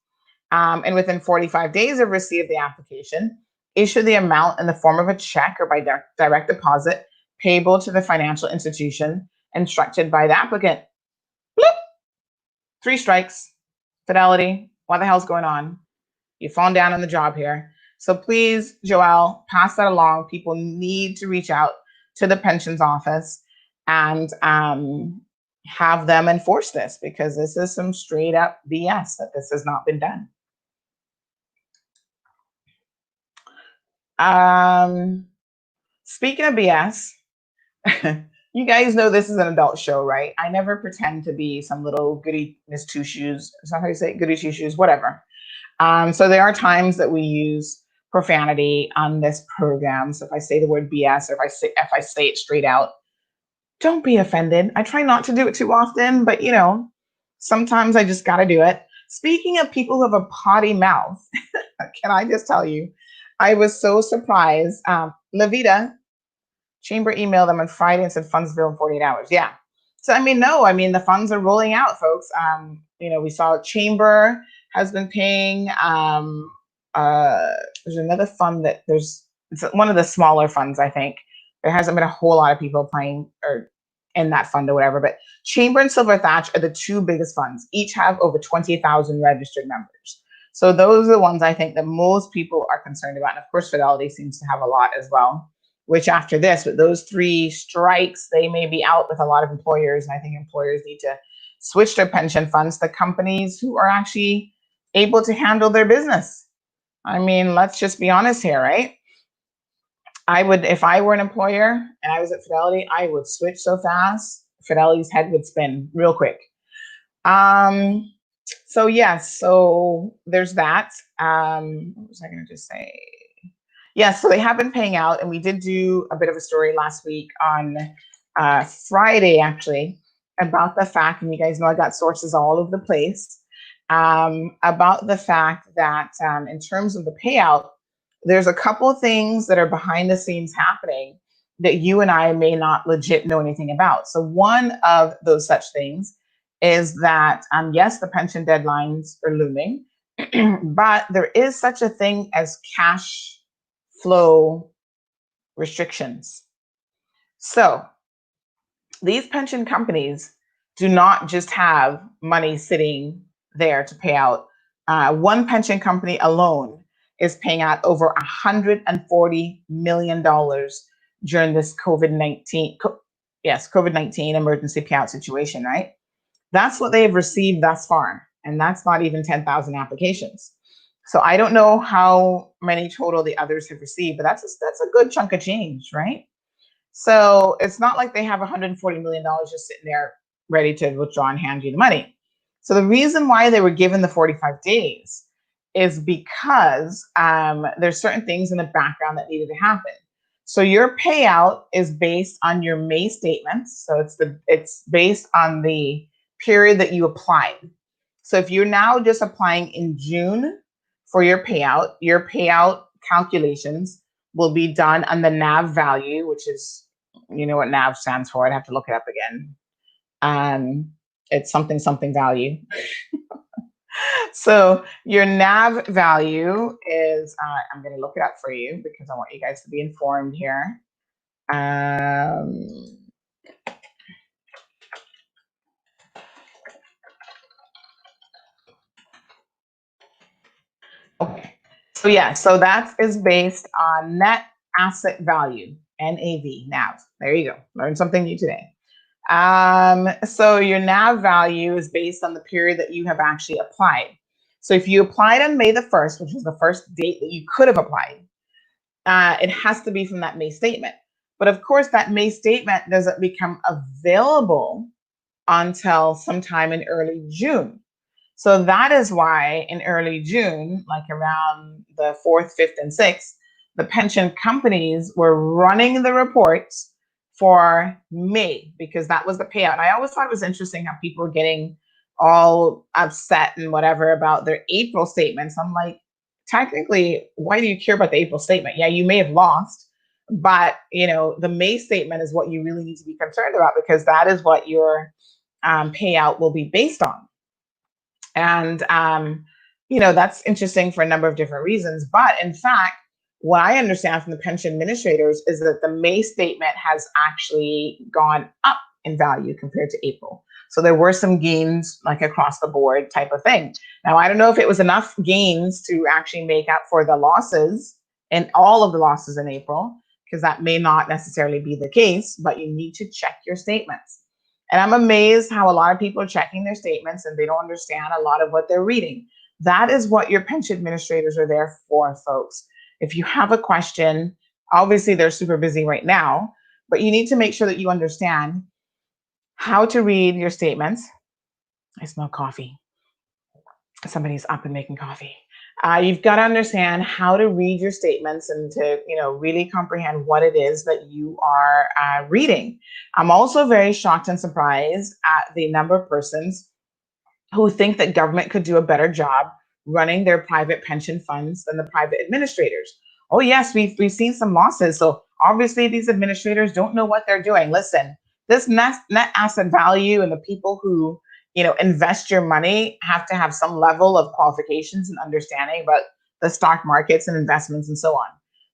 And within 45 days of receipt of the application, issue the amount in the form of a check or by direct deposit payable to the financial institution instructed by the applicant. Bloop. 3 strikes. Fidelity, what the hell's going on? You've fallen down on the job here. So please, Joelle, pass that along. People need to reach out to the pensions office and have them enforce this, because this is some straight up BS that this has not been done. Speaking of BS, you guys know this is an adult show, right? I never pretend to be some little goody Miss Two Shoes. Is that how you say it? Goody Two Shoes, whatever. So there are times that we use profanity on this program. So if I say the word BS, or if I say it straight out, don't be offended. I try not to do it too often, but sometimes I just got to do it. Speaking of people who have a potty mouth, can I just tell you, I was so surprised. Levita Chamber emailed them on Friday and said funds bill in 48 hours. Yeah. So the funds are rolling out, folks. We saw Chamber has been paying. There's another fund it's one of the smaller funds, I think. There hasn't been a whole lot of people applying or in that fund or whatever, but Chamber and Silver Thatch are the 2 biggest funds. Each have over 20,000 registered members. So those are the ones I think that most people are concerned about. And of course, Fidelity seems to have a lot as well, which after this, with those 3 strikes, they may be out with a lot of employers. And I think employers need to switch their pension funds to companies who are actually able to handle their business. I mean, let's just be honest here, right? I would, if I were an employer and I was at Fidelity, I would switch so fast, Fidelity's head would spin real quick. Um, so yes, so there's that. What was I going to just say? Yes, so they have been paying out, and we did do a bit of a story last week on Friday, actually, about the fact, and you guys know I got sources all over the place, about the fact that in terms of the payout, there's a couple of things that are behind the scenes happening that you and I may not legit know anything about. So one of those such things is that, yes, the pension deadlines are looming, but there is such a thing as cash flow restrictions. So these pension companies do not just have money sitting there to pay out. One pension company alone is paying out over $140 million during this COVID-19 emergency payout situation, right? That's what they have received thus far, and that's not even 10,000 applications. So I don't know how many total the others have received, but that's a good chunk of change, right? So it's not like they have $140 million just sitting there ready to withdraw and hand you the money. So the reason why they were given the 45 days is because there's certain things in the background that needed to happen. So your payout is based on your May statements. So it's based on the period that you applied. So if you're now just applying in June for your payout calculations will be done on the NAV value, which is, you know what NAV stands for. I'd have to look it up again. It's something, something value. So your NAV value is, I'm going to look it up for you because I want you guys to be informed here. Okay. So yeah, so that is based on net asset value, NAV, NAV. There you go. Learned something new today. So your NAV value is based on the period that you have actually applied. So if you applied on May the 1st, which was the first date that you could have applied, it has to be from that May statement. But of course, that May statement doesn't become available until sometime in early June. So that is why in early June, like around the 4th, 5th, and 6th, the pension companies were running the reports for May because that was the payout. And I always thought it was interesting how people were getting all upset and whatever about their April statements. I'm like, technically, why do you care about the April statement? Yeah, you may have lost, but the May statement is what you really need to be concerned about because that is what your payout will be based on. And, that's interesting for a number of different reasons. But in fact, what I understand from the pension administrators is that the May statement has actually gone up in value compared to April. So there were some gains like across the board type of thing. Now, I don't know if it was enough gains to actually make up for the losses and all of the losses in April, because that may not necessarily be the case, but you need to check your statements. And I'm amazed how a lot of people are checking their statements and they don't understand a lot of what they're reading. That is what your pension administrators are there for, folks. If you have a question, obviously they're super busy right now, but you need to make sure that you understand how to read your statements. I smell coffee. Somebody's up and making coffee. You've got to understand how to read your statements and to, really comprehend what it is that you are reading. I'm also very shocked and surprised at the number of persons who think that government could do a better job running their private pension funds than the private administrators. Oh yes, we've seen some losses. So obviously these administrators don't know what they're doing. Listen, this net asset value and the people who invest your money have to have some level of qualifications and understanding about the stock markets and investments and so on.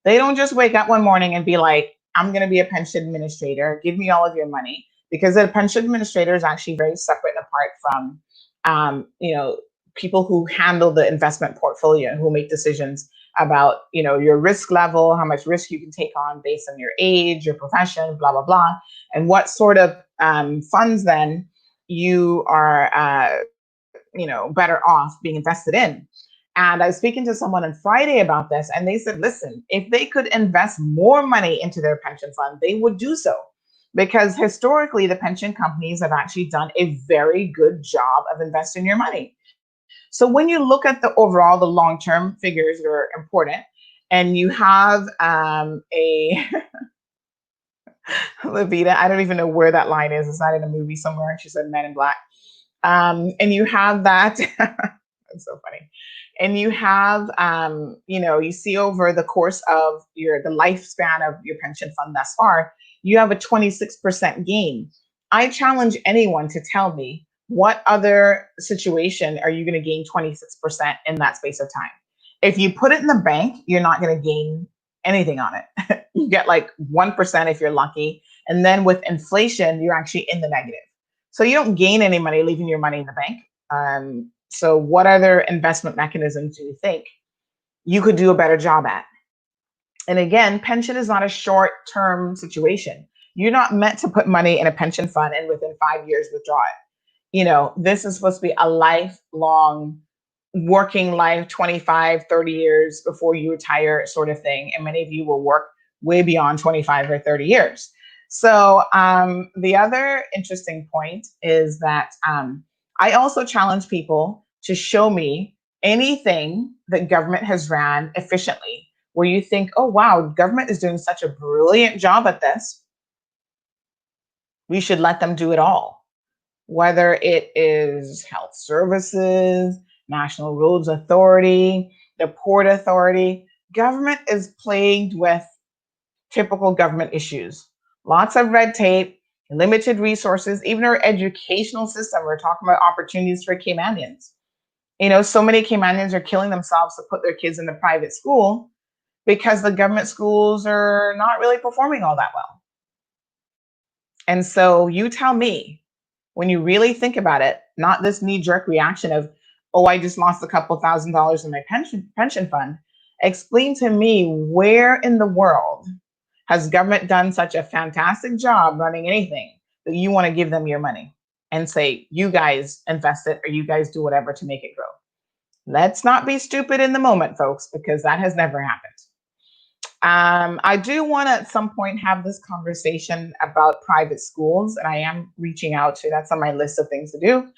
They don't just wake up one morning and be like, I'm going to be a pension administrator. Give me all of your money. Because a pension administrator is actually very separate and apart from, people who handle the investment portfolio and who make decisions about, your risk level, how much risk you can take on based on your age, your profession, blah, blah, blah. And what sort of funds then you are, better off being invested in. And I was speaking to someone on Friday about this, and they said, listen, if they could invest more money into their pension fund, they would do so. Because historically, the pension companies have actually done a very good job of investing your money. So when you look at the overall, the long-term figures are important, and you have a Levita, I don't even know where that line is. It's not in a movie somewhere. She said Men in Black. And you have that. That's so funny. And you have, you see over the course of the lifespan of your pension fund thus far, you have a 26% gain. I challenge anyone to tell me what other situation are you going to gain 26% in that space of time? If you put it in the bank, you're not going to gain anything on it. You get like 1% if you're lucky. And then with inflation, you're actually in the negative. So you don't gain any money leaving your money in the bank. So what other investment mechanisms do you think you could do a better job at? And again, pension is not a short-term situation. You're not meant to put money in a pension fund and within 5 years withdraw it. This is supposed to be a lifelong working life, 25, 30 years before you retire sort of thing. And many of you will work way beyond 25 or 30 years. So the other interesting point is that I also challenge people to show me anything that government has ran efficiently where you think, oh, wow, government is doing such a brilliant job at this. We should let them do it all. Whether it is health services, National Roads Authority, the Port Authority, government is plagued with typical government issues. Lots of red tape, limited resources, even our educational system. We're talking about opportunities for Caymanians. So many Caymanians are killing themselves to put their kids in the private school because the government schools are not really performing all that well. And so you tell me, when you really think about it, not this knee-jerk reaction of, oh, I just lost a couple $1,000s in my pension fund. Explain to me where in the world has government done such a fantastic job running anything that you want to give them your money and say, you guys invest it or you guys do whatever to make it grow. Let's not be stupid in the moment, folks, because that has never happened. I do want to at some point have this conversation about private schools, and I am reaching out to, that's on my list of things to do.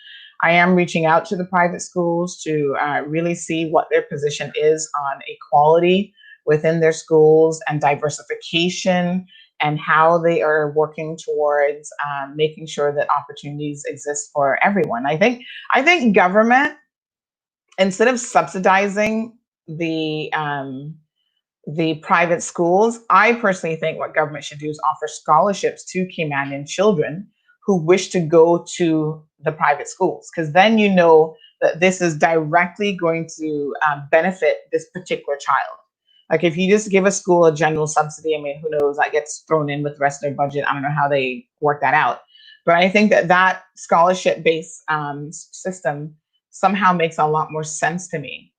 I am reaching out to the private schools to really see what their position is on equality within their schools and diversification and how they are working towards making sure that opportunities exist for everyone. I think government, instead of subsidizing the private schools, I personally think what government should do is offer scholarships to Caymanian children who wish to go to the private schools, because then you know that this is directly going to benefit this particular child. Like if you just give a school a general subsidy, I mean, who knows, that gets thrown in with the rest of their budget. I don't know how they work that out. But I think that scholarship-based system somehow makes a lot more sense to me,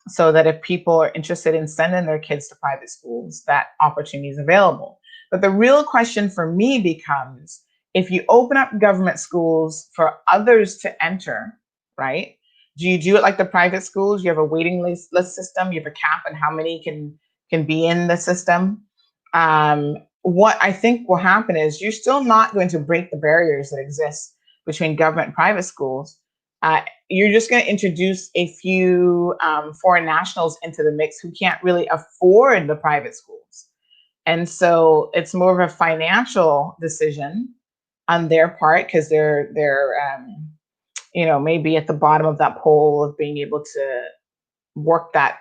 so that if people are interested in sending their kids to private schools, that opportunity is available. But the real question for me becomes, if you open up government schools for others to enter, right? Do you do it like the private schools? You have a waiting list system, you have a cap on how many can be in the system. What I think will happen is you're still not going to break the barriers that exist between government and private schools. You're just going to introduce a few foreign nationals into the mix who can't really afford the private schools. And so it's more of a financial decision on their part, because they're maybe at the bottom of that pole of being able to work that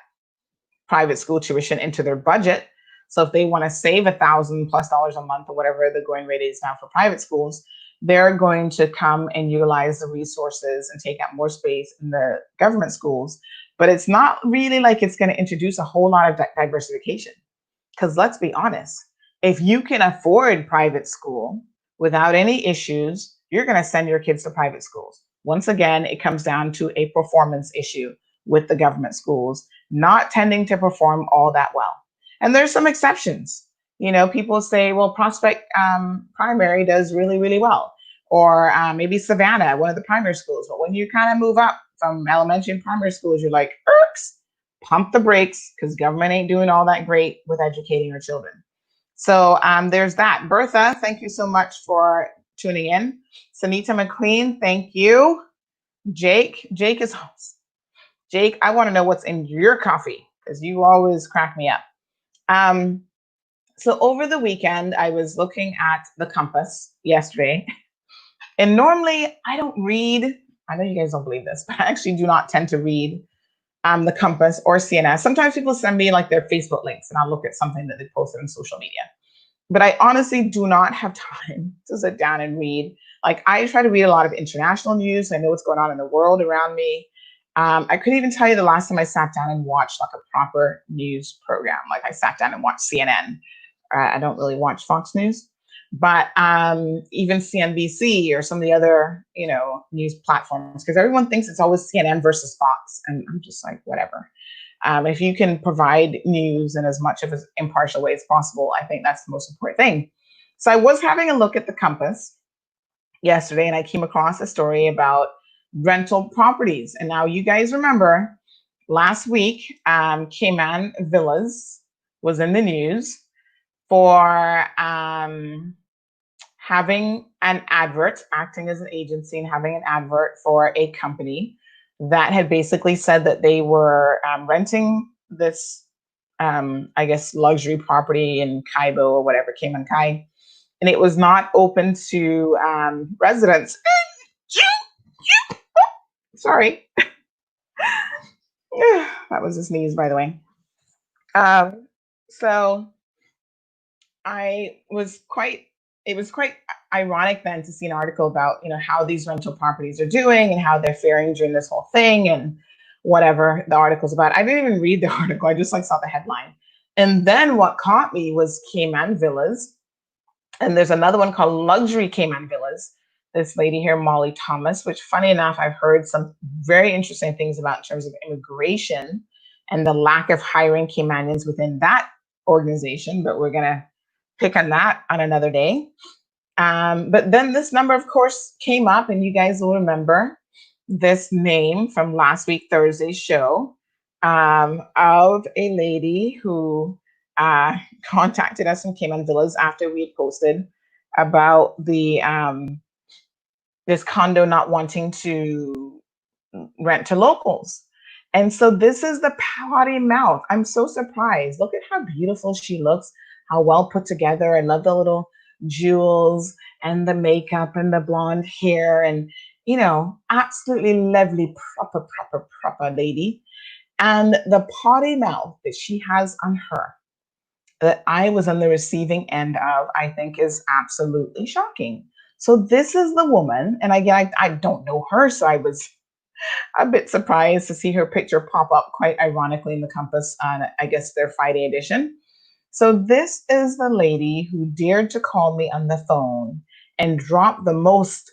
private school tuition into their budget. So if they want to save $1,000+ a month or whatever the going rate is now for private schools, they're going to come and utilize the resources and take up more space in the government schools. But it's not really like it's going to introduce a whole lot of diversification. Because let's be honest, if you can afford private school without any issues, you're going to send your kids to private schools. Once again, it comes down to a performance issue with the government schools not tending to perform all that well. And there's some exceptions. People say, well, Prospect Primary does really, really well. Or maybe Savannah, one of the primary schools. But when you kind of move up from elementary and primary schools, you're like, irks, pump the brakes because government ain't doing all that great with educating our children. So there's that. Bertha, thank you so much for tuning in. Sanita McQueen, thank you. Jake is Jake. I want to know what's in your coffee because you always crack me up. Um, so over the weekend, I was looking at the compass yesterday, and normally I don't read. I know you guys don't believe this, but I actually do not tend to read the compass or CNS. Sometimes people send me like their Facebook links, and I'll look at something that they posted on social media. But I honestly do not have time to sit down and read. Like I try to read a lot of international news. I know what's going on in the world around me. I couldn't even tell you the last time I sat down and watched like a proper news program. Like I sat down and watched CNN. I don't really watch Fox News, but even CNBC or some of the other, news platforms, because everyone thinks it's always CNN versus Fox, and I'm just like, whatever. If you can provide news in as much of an impartial way as possible, I think that's the most important thing. So I was having a look at the compass yesterday, and I came across a story about rental properties. And now you guys remember last week, Cayman Villas was in the news for having an advert, acting as an agency and having an advert for a company that had basically said that they were renting this, I guess, luxury property in Caybo or whatever, Cayman Kai, and it was not open to residents. Sorry. That was a sneeze, by the way. So it was quite ironic then to see an article about, how these rental properties are doing and how they're faring during this whole thing and whatever the article's about. I didn't even read the article. I just saw the headline. And then what caught me was Cayman Villas. And there's another one called Luxury Cayman Villas. This lady here, Molly Thomas, which funny enough, I've heard some very interesting things about in terms of immigration and the lack of hiring Caymanians within that organization, but we're going to pick on that on another day. But then this number, of course, came up, and you guys will remember this name from last week, Thursday's show, of a lady who contacted us from Cayman Villas after we had posted about the this condo not wanting to rent to locals. And so this is the potty mouth. I'm so surprised. Look at how beautiful she looks, how well put together. I love the little jewels and the makeup and the blonde hair and, absolutely lovely, proper lady. And the potty mouth that she has on her, that I was on the receiving end of, I think is absolutely shocking. So this is the woman, and again, I don't know her, so I was a bit surprised to see her picture pop up quite ironically in the Compass on, I guess, their Friday edition. So this is the lady who dared to call me on the phone and drop the most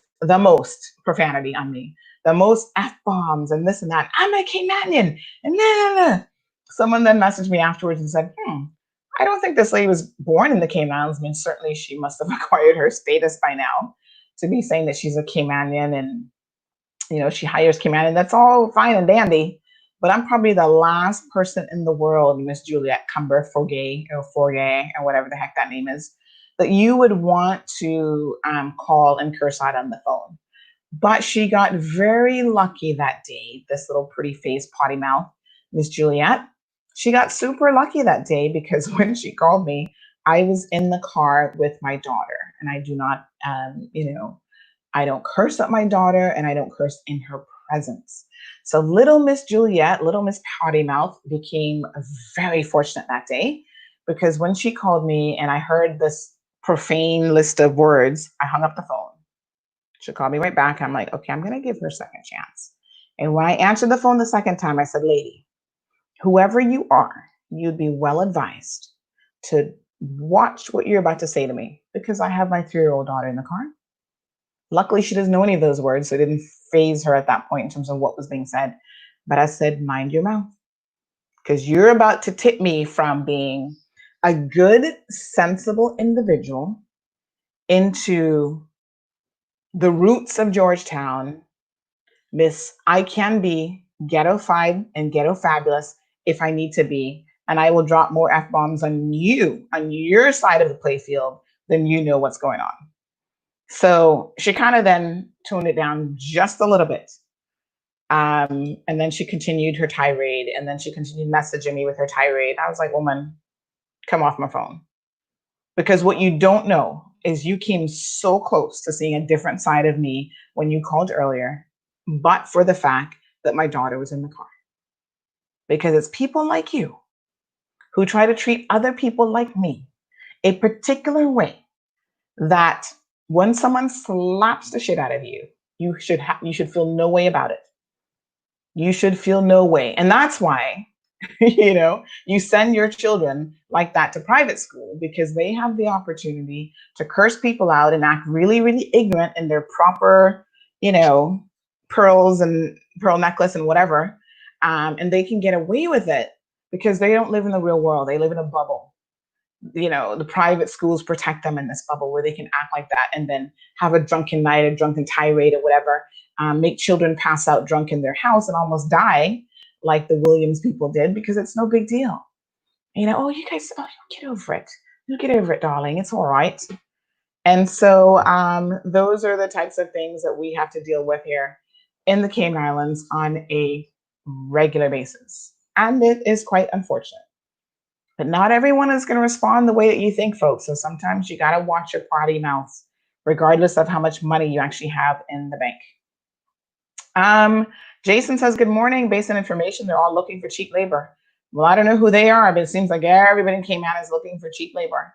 profanity on me, the most F-bombs and this and that. I'm a Caymanian, and nah. Someone then messaged me afterwards and said, I don't think this lady was born in the Cayman Islands. I mean, certainly she must have acquired her status by now to be saying that she's a Caymanian and, she hires Cayman, that's all fine and dandy. But I'm probably the last person in the world, Miss Juliette Cumber Forgay or whatever the heck that name is, that you would want to call and curse out on the phone. But she got very lucky that day, this little pretty face, potty mouth, Miss Juliette. She got super lucky that day because when she called me, I was in the car with my daughter, and I do not, I don't curse at my daughter, and I don't curse in her presence. So little Miss Juliette, little Miss Potty Mouth, became very fortunate that day because when she called me and I heard this profane list of words, I hung up the phone. She called me right back. I'm like, okay, I'm going to give her a second chance. And when I answered the phone the second time, I said, lady, whoever you are, you'd be well advised to watch what you're about to say to me because I have my 3-year-old daughter in the car. Luckily, she doesn't know any of those words, so it didn't faze her at that point in terms of what was being said. But I said, mind your mouth, because you're about to tip me from being a good, sensible individual into the roots of Georgetown, Miss I can be ghetto-fied and ghetto fabulous if I need to be. And I will drop more F bombs on you, on your side of the playfield, than you know what's going on. So she kind of then toned it down just a little bit. And then she continued her tirade, and then she continued messaging me with her tirade. I was like, woman, come off my phone. Because what you don't know is you came so close to seeing a different side of me when you called earlier, but for the fact that my daughter was in the car. Because it's people like you who try to treat other people like me a particular way that when someone slaps the shit out of you, you should feel no way about it. You should feel no way. And that's why, you send your children like that to private school, because they have the opportunity to curse people out and act really, really ignorant in their proper, pearls and pearl necklace and whatever. And they can get away with it because they don't live in the real world. They live in a bubble. The private schools protect them in this bubble where they can act like that and then have a drunken night, a drunken tirade or whatever, make children pass out drunk in their house and almost die like the Williams people did, because it's no big deal. Oh, you guys, oh, get over it. You get over it, darling. It's all right. And so those are the types of things that we have to deal with here in the Cayman Islands on a regular basis. And it is quite unfortunate. But not everyone is going to respond the way that you think, folks. So sometimes you got to watch your potty mouth, regardless of how much money you actually have in the bank. Jason says, good morning. Based on information, they're all looking for cheap labor. Well, I don't know who they are, but it seems like everybody in Cayman is looking for cheap labor,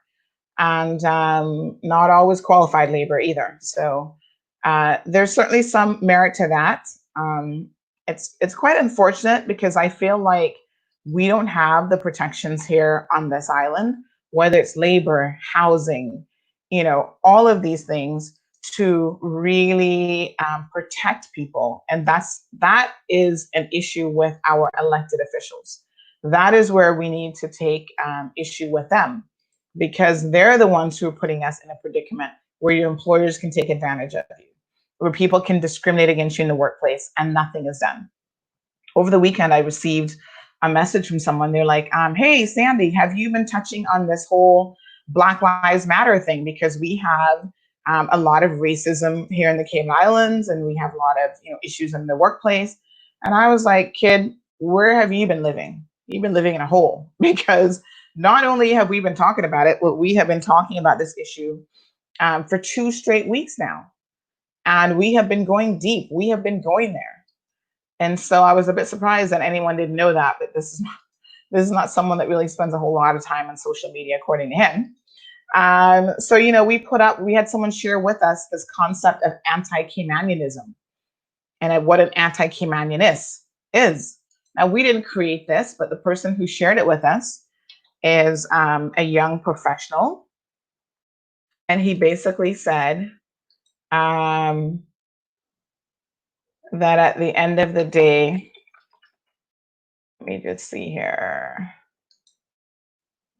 and not always qualified labor either. So there's certainly some merit to that. It's quite unfortunate because I feel like we don't have the protections here on this island, whether it's labor, housing, all of these things, to really protect people. And that is an issue with our elected officials. That is where we need to take issue with them, because they're the ones who are putting us in a predicament where your employers can take advantage of you, where people can discriminate against you in the workplace and nothing is done. Over the weekend, I received a message from someone. They're like, hey, Sandy, have you been touching on this whole Black Lives Matter thing? Because we have a lot of racism here in the Cayman Islands, and we have a lot of issues in the workplace. And I was like, kid, where have you been living? You've been living in a hole, because not only have we been talking about it, but we have been talking about this issue for 2 straight weeks now. And we have been going deep. We have been going there. And so I was a bit surprised that anyone didn't know that, but this is not someone that really spends a whole lot of time on social media, according to him. So, we had someone share with us this concept of anti-Caymanianism and what an anti-Caymanianist is. Now, we didn't create this, but the person who shared it with us is a young professional. And he basically said that at the end of the day, let me just see here.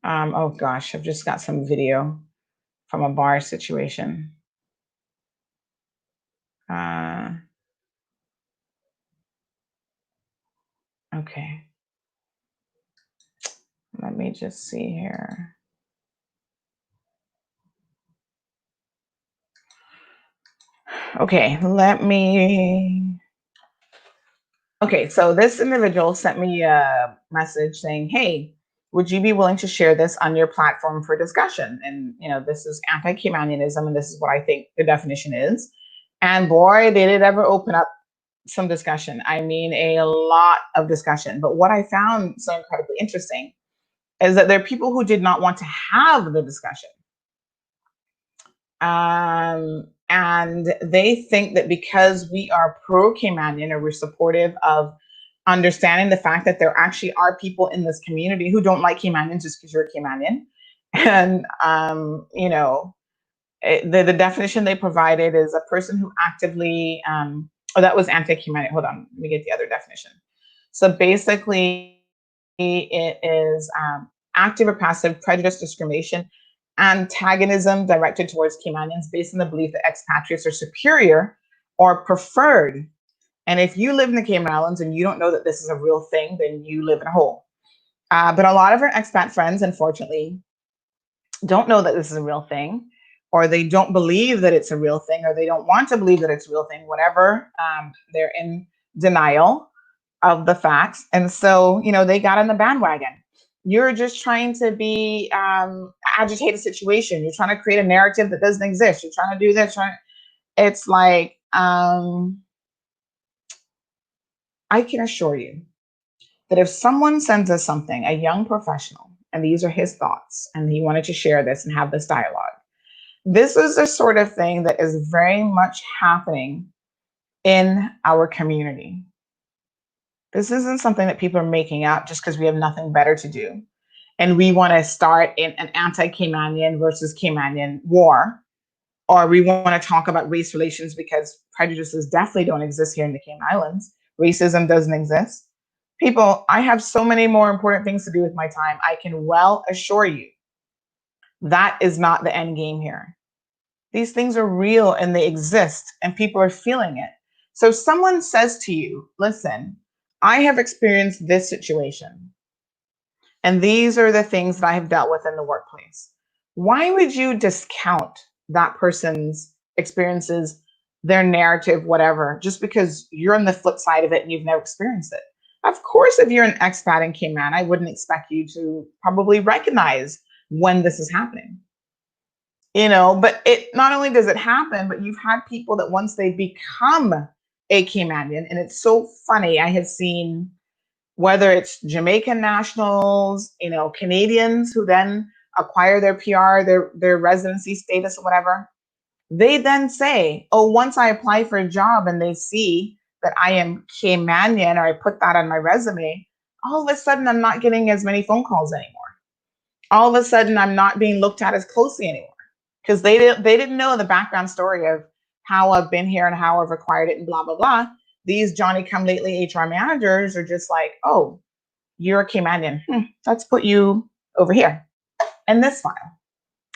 Oh gosh, I've just got some video from a bar situation. Okay. Let me just see here. Okay, Okay, so this individual sent me a message saying, hey, would you be willing to share this on your platform for discussion? And, this is anti-Caymanianism, and this is what I think the definition is. And boy, did it ever open up some discussion. I mean, a lot of discussion. But what I found so incredibly interesting is that there are people who did not want to have the discussion. And they think that because we are pro-Caymanian, or we're supportive of understanding the fact that there actually are people in this community who don't like Caymanians just because you're a Caymanian. And, the definition they provided is a person who actively, that was anti-Caymanian. Hold on, let me get the other definition. So basically, it is active or passive prejudice, discrimination, antagonism directed towards Caymanians based on the belief that expatriates are superior or preferred. And if you live in the Cayman Islands and you don't know that this is a real thing, then you live in a hole. But a lot of our expat friends, unfortunately, don't know that this is a real thing, or they don't believe that it's a real thing, or they don't want to believe that it's a real thing, whatever. They're in denial of the facts. And so, they got on the bandwagon. You're just trying to be agitate a situation. You're trying to create a narrative that doesn't exist. You're trying to do this. It's like, I can assure you that if someone sends us something, a young professional, and these are his thoughts, and he wanted to share this and have this dialogue, this is the sort of thing that is very much happening in our community. This isn't something that people are making up just because we have nothing better to do. And we want to start in an anti-Caymanian versus Caymanian war, or we want to talk about race relations because prejudices definitely don't exist here in the Cayman Islands. Racism doesn't exist. People, I have so many more important things to do with my time. I can well assure you that is not the end game here. These things are real and they exist and people are feeling it. So if someone says to you, listen, I have experienced this situation and these are the things that I have dealt with in the workplace. Why would you discount that person's experiences, their narrative, whatever, just because you're on the flip side of it and you've never experienced it? Of course, if you're an expat in Cayman, I wouldn't expect you to probably recognize when this is happening. But it not only does it happen, but you've had people that once they become a Caymanian, and it's so funny, I have seen whether it's Jamaican nationals, Canadians who then acquire their PR, their residency status or whatever, they then say, oh, once I apply for a job and they see that I am Caymanian or I put that on my resume, all of a sudden I'm not getting as many phone calls anymore. All of a sudden I'm not being looked at as closely anymore because they didn't know the background story of how I've been here and how I've acquired it and blah, blah, blah. These Johnny come lately HR managers are just like, oh, you're a Caymanian. Let's put you over here in this file.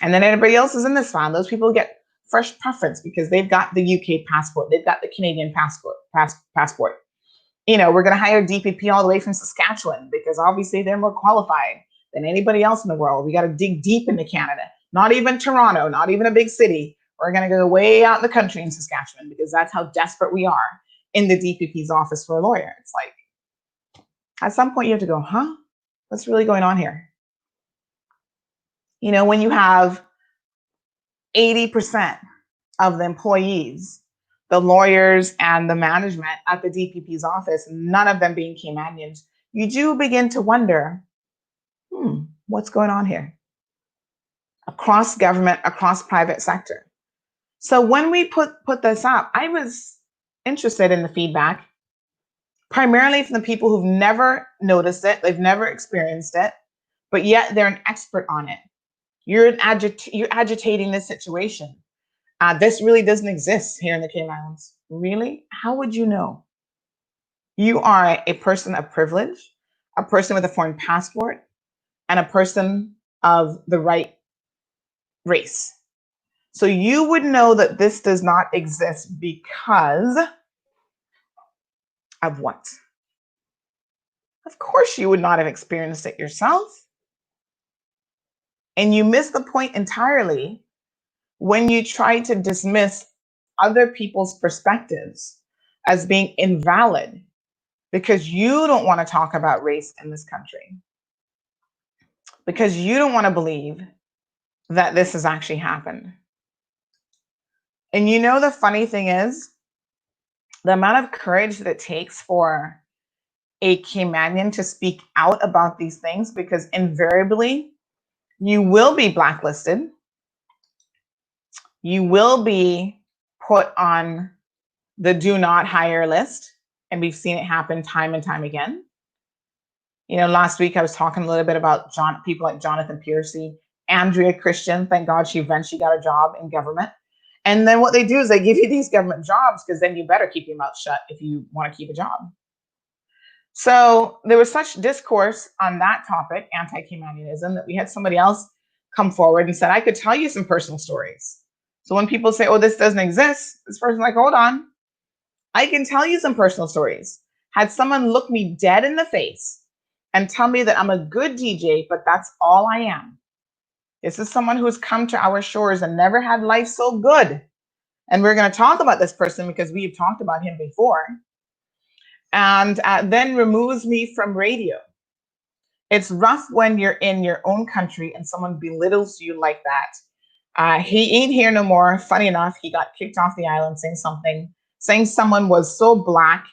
And then everybody else is in this file. Those people get fresh preference because they've got the UK passport. They've got the Canadian passport. We're going to hire DPP all the way from Saskatchewan because obviously they're more qualified than anybody else in the world. We got to dig deep into Canada. Not even Toronto, not even a big city. We're going to go way out in the country in Saskatchewan because that's how desperate we are in the DPP's office for a lawyer. It's like, at some point you have to go, huh? What's really going on here? When you have 80% of the employees, the lawyers and the management at the DPP's office, none of them being Caymanians, you do begin to wonder, what's going on here? Across government, across private sector. So when we put this up, I was interested in the feedback, primarily from the people who've never noticed it, they've never experienced it, but yet they're an expert on it. You're agitating this situation. This really doesn't exist here in the Cayman Islands. Really? How would you know? You are a person of privilege, a person with a foreign passport, and a person of the right race. So you would know that this does not exist because of what? Of course, you would not have experienced it yourself. And you miss the point entirely when you try to dismiss other people's perspectives as being invalid because you don't want to talk about race in this country, because you don't want to believe that this has actually happened. And the funny thing is, the amount of courage that it takes for a Caymanian to speak out about these things, because invariably you will be blacklisted. You will be put on the do not hire list. And we've seen it happen time and time again. Last week I was talking a little bit about people like Jonathan Piercy, Andrea Christian. Thank God she eventually got a job in government. And then what they do is they give you these government jobs because then you better keep your mouth shut if you want to keep a job. So there was such discourse on that topic, anti-Caymanianism, that we had somebody else come forward and said, I could tell you some personal stories. So when people say, oh, this doesn't exist, this person's like, hold on. I can tell you some personal stories. Had someone look me dead in the face and tell me that I'm a good DJ, but that's all I am. This is someone who's come to our shores and never had life so good. And we're going to talk about this person because we've talked about him before. And then removes me from radio. It's rough when you're in your own country and someone belittles you like that. He ain't here no more. Funny enough, he got kicked off the island saying someone was so black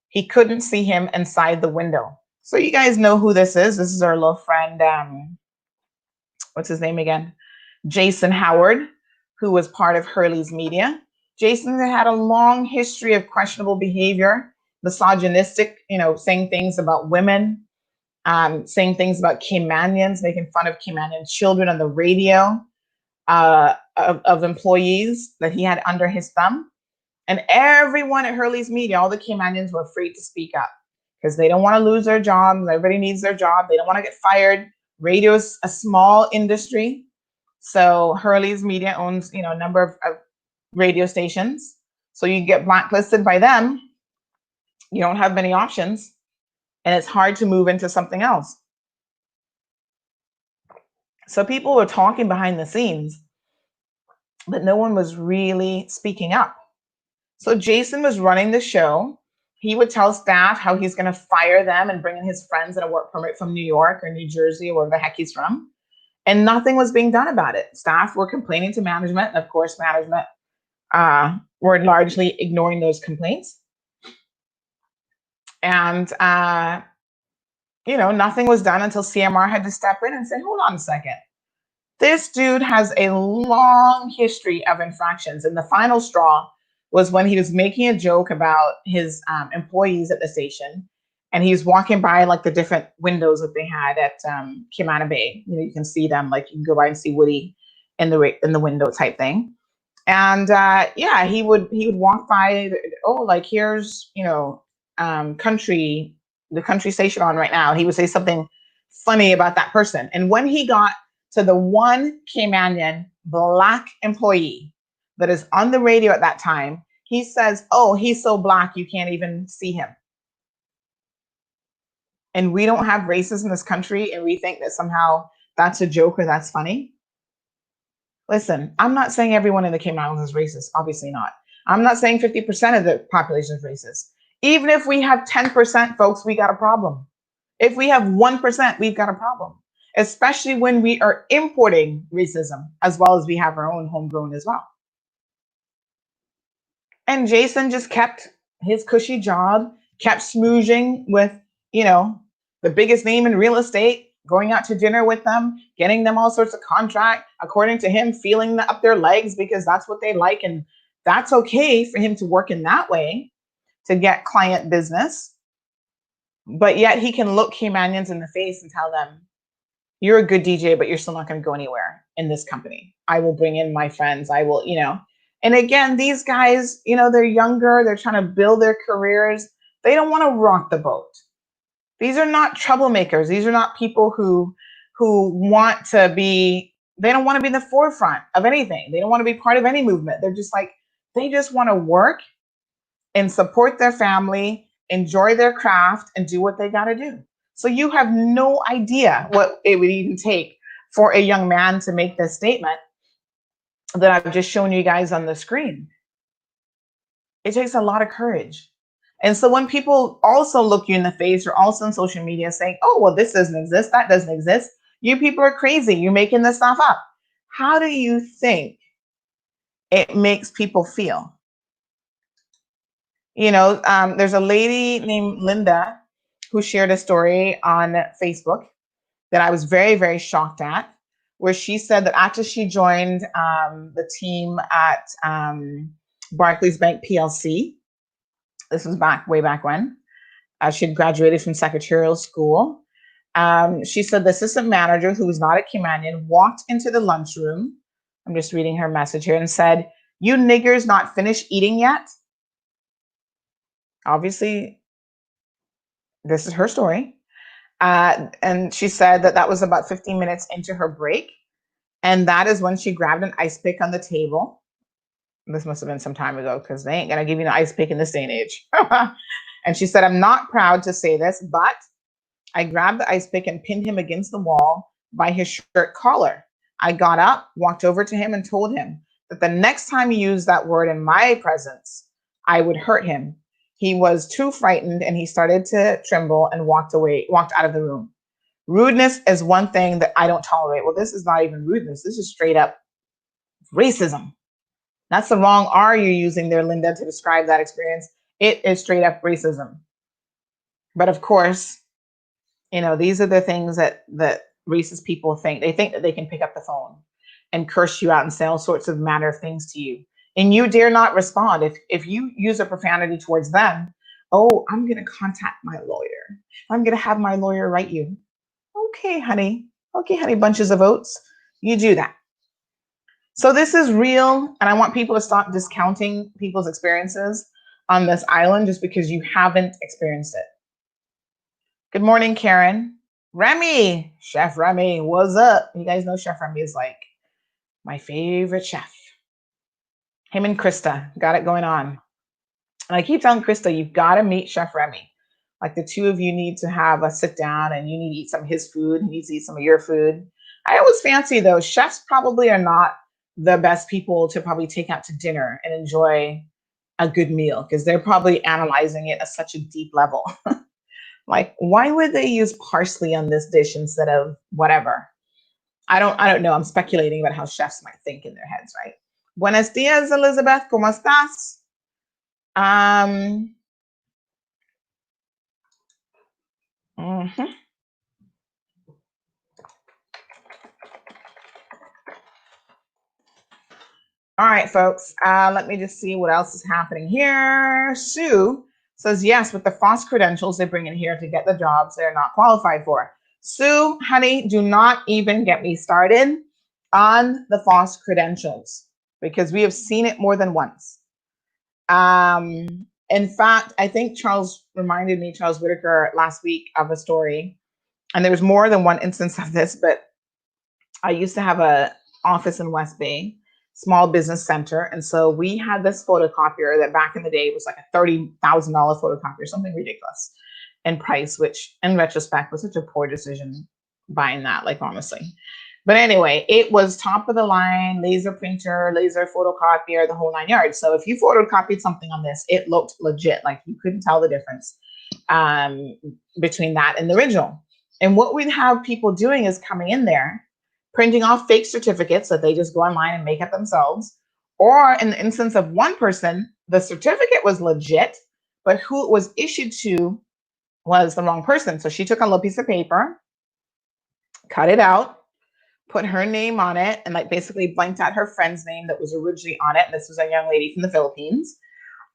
he couldn't see him inside the window. So you guys know who this is. This is our little friend, what's his name again? Jason Howard, who was part of Hurley's Media. Jason had a long history of questionable behavior, misogynistic, saying things about women, saying things about Caymanians, making fun of Caymanian children on the radio, of employees that he had under his thumb. And everyone at Hurley's Media, all the Caymanians were afraid to speak up because they don't want to lose their jobs. Everybody needs their job. They don't want to get fired. Radio is a small industry. So Hurley's Media owns, a number of radio stations. So you get blacklisted by them. You don't have many options. And it's hard to move into something else. So people were talking behind the scenes, but no one was really speaking up. So Jason was running the show. He would tell staff how he's going to fire them and bring in his friends on a work permit from New York or New Jersey or wherever the heck he's from. And nothing was being done about it. Staff were complaining to management. And of course, management were largely ignoring those complaints. And, nothing was done until CMR had to step in and say, hold on a second. This dude has a long history of infractions. And the final straw was when he was making a joke about his employees at the station. And he was walking by like the different windows that they had at Cayman Bay. You can see them, like you can go by and see Woody in the window type thing. And he would walk by. Oh, like here's the country station on right now. He would say something funny about that person. And when he got to the one Caymanian black employee that is on the radio at that time, he says, oh, he's so black you can't even see him. And we don't have races in this country, and we think that somehow that's a joke or that's funny. Listen, I'm not saying everyone in the Cayman Islands is racist. Obviously not. I'm not saying 50% of the population is racist. Even if we have 10%, folks, we got a problem. If we have 1%, we've got a problem, especially when we are importing racism as well as we have our own homegrown as well. And Jason just kept his cushy job, kept smoozing with, the biggest name in real estate, going out to dinner with them, getting them all sorts of contract, according to him, feeling up their legs because that's what they like. And that's okay for him to work in that way to get client business. But yet he can look Caymanians in the face and tell them, you're a good DJ, but you're still not going to go anywhere in this company. I will bring in my friends. I will, And again, these guys, they're younger. They're trying to build their careers. They don't want to rock the boat. These are not troublemakers. These are not people who want to be, they don't want to be in the forefront of anything. They don't want to be part of any movement. They're just like, they just want to work and support their family, enjoy their craft, and do what they got to do. So you have no idea what it would even take for a young man to make this statement that I've just shown you guys on the screen. It takes a lot of courage. And so when people also look you in the face or also on social media saying, oh, well, this doesn't exist, that doesn't exist, you people are crazy, you're making this stuff up. How do you think it makes people feel? There's a lady named Linda who shared a story on Facebook that I was very, very shocked at, where she said that after she joined the team at Barclays Bank PLC, this was way back when, she had graduated from secretarial school. She said the assistant manager, who was not a Caymanian, walked into the lunchroom. I'm just reading her message here and said, "You niggers not finished eating yet?" Obviously, this is her story. And she said that was about 15 minutes into her break. And that is when she grabbed an ice pick on the table. This must have been some time ago because they ain't going to give you an ice pick in this day and age. And she said, "I'm not proud to say this, but I grabbed the ice pick and pinned him against the wall by his shirt collar. I got up, walked over to him, and told him that the next time he used that word in my presence, I would hurt him. He was too frightened and he started to tremble and walked out of the room. Rudeness is one thing that I don't tolerate. Well, this is not even rudeness. This is straight up racism. That's the wrong R you're using there, Linda, to describe that experience. It is straight up racism. But of course, these are the things that racist people think. They think that they can pick up the phone and curse you out and say all sorts of manner of things to you. And you dare not respond. If you use a profanity towards them, oh, I'm going to contact my lawyer. I'm going to have my lawyer write you. Okay, honey. Okay, honey, bunches of oats. You do that. So this is real, and I want people to stop discounting people's experiences on this island just because you haven't experienced it. Good morning, Karen. Remy, Chef Remy, what's up? You guys know Chef Remy is like my favorite chef. Him and Krista got it going on. And I keep telling Krista, you've got to meet Chef Remy. Like the two of you need to have a sit down and you need to eat some of his food. He needs to eat some of your food. I always fancy though, chefs probably are not the best people to probably take out to dinner and enjoy a good meal because they're probably analyzing it at such a deep level. Like, why would they use parsley on this dish instead of whatever? I don't know. I'm speculating about how chefs might think in their heads, right? Buenos dias, Elizabeth. ¿Cómo estás? All right, folks. Let me just see what else is happening here. Sue says, yes, with the false credentials they bring in here to get the jobs they're not qualified for. Sue, honey, do not even get me started on the false credentials because we have seen it more than once. In fact, I think Charles Whitaker last week of a story, and there was more than one instance of this, but I used to have an office in West Bay, small business center. And so we had this photocopier that back in the day was like a $30,000 photocopier, something ridiculous in price, which in retrospect was such a poor decision buying that, like honestly. But anyway, it was top of the line, laser printer, laser photocopier, the whole 9 yards. So if you photocopied something on this, it looked legit. Like you couldn't tell the difference between that and the original. And what we'd have people doing is coming in there, printing off fake certificates that they just go online and make up themselves. Or in the instance of one person, the certificate was legit, but who it was issued to was the wrong person. So she took a little piece of paper, cut it out, put her name on it, and like basically blanked out her friend's name that was originally on it. And this was a young lady from the Philippines.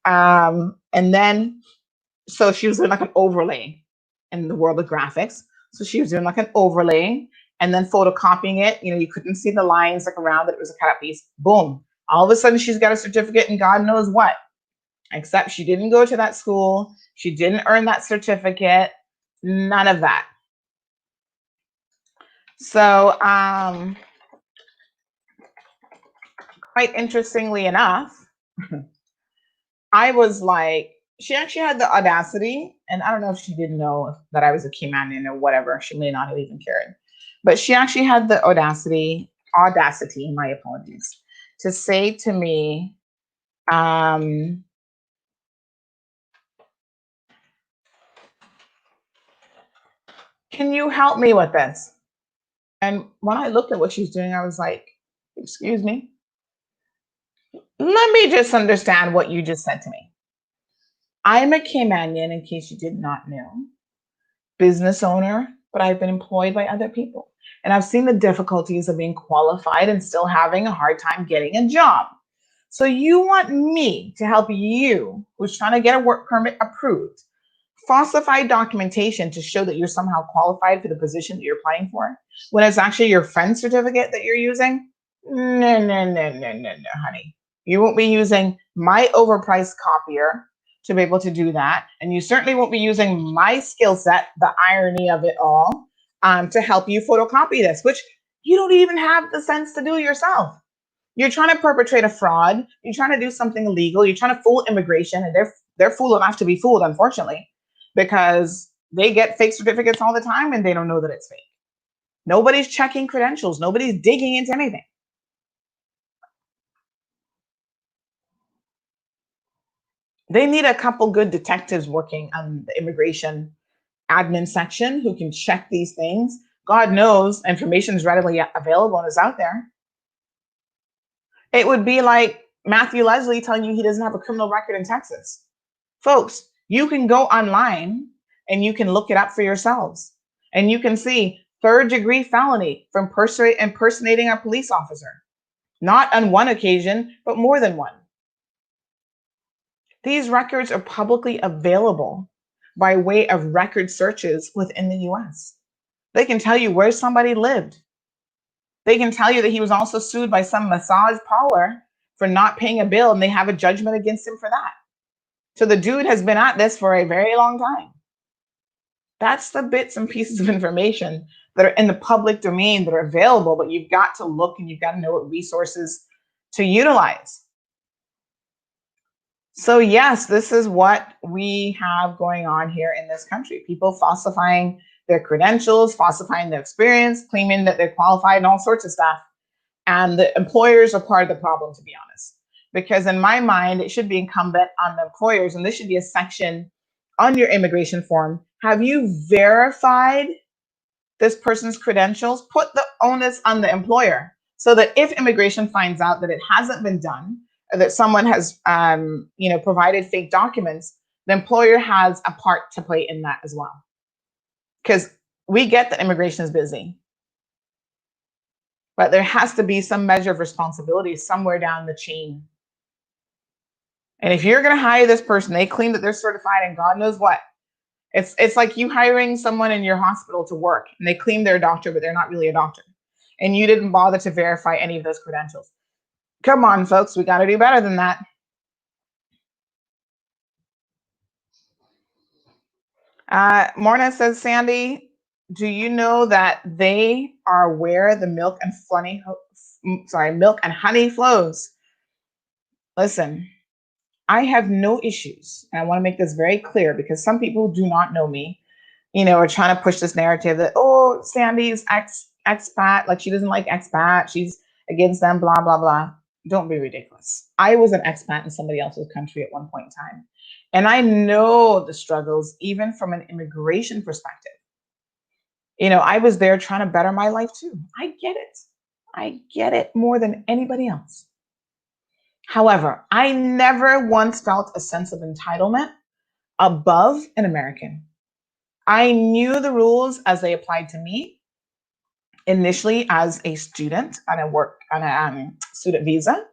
And then, so she was doing like an overlay in the world of graphics. So she was doing like an overlay and then photocopying it. You couldn't see the lines like around it. It was a cut out piece. Boom. All of a sudden she's got a certificate and God knows what, except she didn't go to that school. She didn't earn that certificate. None of that. So, quite interestingly enough, I was like, she actually had the audacity, and I don't know if she didn't know that I was a Caymanian or whatever. She may not have even cared. But she actually had the audacity, my apologies, to say to me, can you help me with this? And when I looked at what she's doing, I was like, excuse me? Let me just understand what you just said to me. I'm a Caymanian, in case you did not know, business owner, but I've been employed by other people. And I've seen the difficulties of being qualified and still having a hard time getting a job. So you want me to help you, who's trying to get a work permit approved, falsify documentation to show that you're somehow qualified for the position that you're applying for, when it's actually your friend's certificate that you're using? No, honey. You won't be using my overpriced copier to be able to do that. And you certainly won't be using my skill set, the irony of it all, to help you photocopy this, which you don't even have the sense to do yourself. You're trying to perpetrate a fraud. You're trying to do something illegal. You're trying to fool immigration, and they're fool enough to be fooled, unfortunately, because They get fake certificates all the time and they don't know that it's fake. Nobody's checking credentials. Nobody's digging into anything. They need a couple good detectives working on the immigration admin section who can check these things. God knows information is readily available and is out there. It would be like Matthew Leslie telling you he doesn't have a criminal record in Texas. Folks, you can go online and you can look it up for yourselves. And you can see third-degree felony for impersonating a police officer. Not on one occasion, but more than one. These records are publicly available by way of record searches within the US. They can tell you where somebody lived. They can tell you that he was also sued by some massage parlor for not paying a bill, and they have a judgment against him for that. So the dude has been at this for a very long time. That's the bits and pieces of information that are in the public domain that are available, but you've got to look and you've got to know what resources to utilize. So yes, this is what we have going on here in this country. People falsifying their credentials, falsifying their experience, claiming that they're qualified and all sorts of stuff. And the employers are part of the problem, to be honest. Because in my mind, it should be incumbent on the employers, and this should be a section on your immigration form. Have you verified this person's credentials? Put the onus on the employer so that if immigration finds out that it hasn't been done, or that someone has provided fake documents, the employer has a part to play in that as well. Because we get that immigration is busy, but there has to be some measure of responsibility somewhere down the chain. And if you're going to hire this person, they claim that they're certified and God knows what. It's like you hiring someone in your hospital to work and they claim they're a doctor, but they're not really a doctor. And you didn't bother to verify any of those credentials. Come on, folks, we got to do better than that. Morna says, Sandy, do you know that they are where the milk and honey flows? Listen, I have no issues, and I want to make this very clear because some people who do not know me, are trying to push this narrative that, oh, Sandy's expat, like she doesn't like expat, she's against them, blah, blah, blah. Don't be ridiculous. I was an expat in somebody else's country at one point in time, and I know the struggles, even from an immigration perspective. I was there trying to better my life too. I get it. I get it more than anybody else. However, I never once felt a sense of entitlement above an American. I knew the rules as they applied to me initially as a student on a student visa,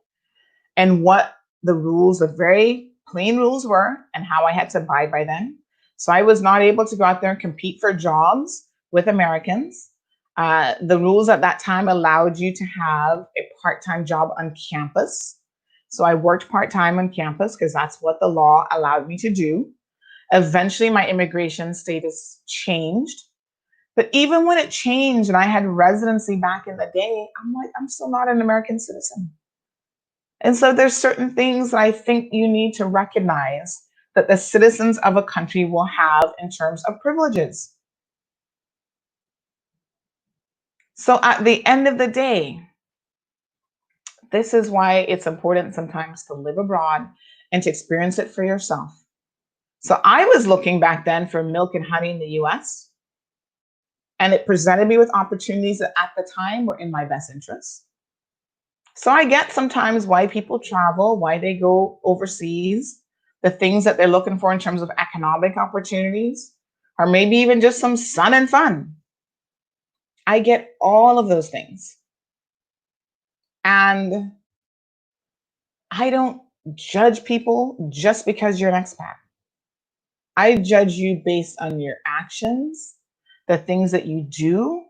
and what the rules, the very plain rules were, and how I had to abide by them. So I was not able to go out there and compete for jobs with Americans. The rules at that time allowed you to have a part-time job on campus. So I worked part-time on campus because that's what the law allowed me to do. Eventually, my immigration status changed. But even when it changed and I had residency back in the day, I'm like, I'm still not an American citizen. And so there's certain things that I think you need to recognize that the citizens of a country will have in terms of privileges. So at the end of the day, this is why it's important sometimes to live abroad and to experience it for yourself. So I was looking back then for milk and honey in the US, and it presented me with opportunities that at the time were in my best interest. So I get sometimes why people travel, why they go overseas, the things that they're looking for in terms of economic opportunities, or maybe even just some sun and fun. I get all of those things. And I don't judge people just because you're an expat. I judge you based on your actions, the things that you do,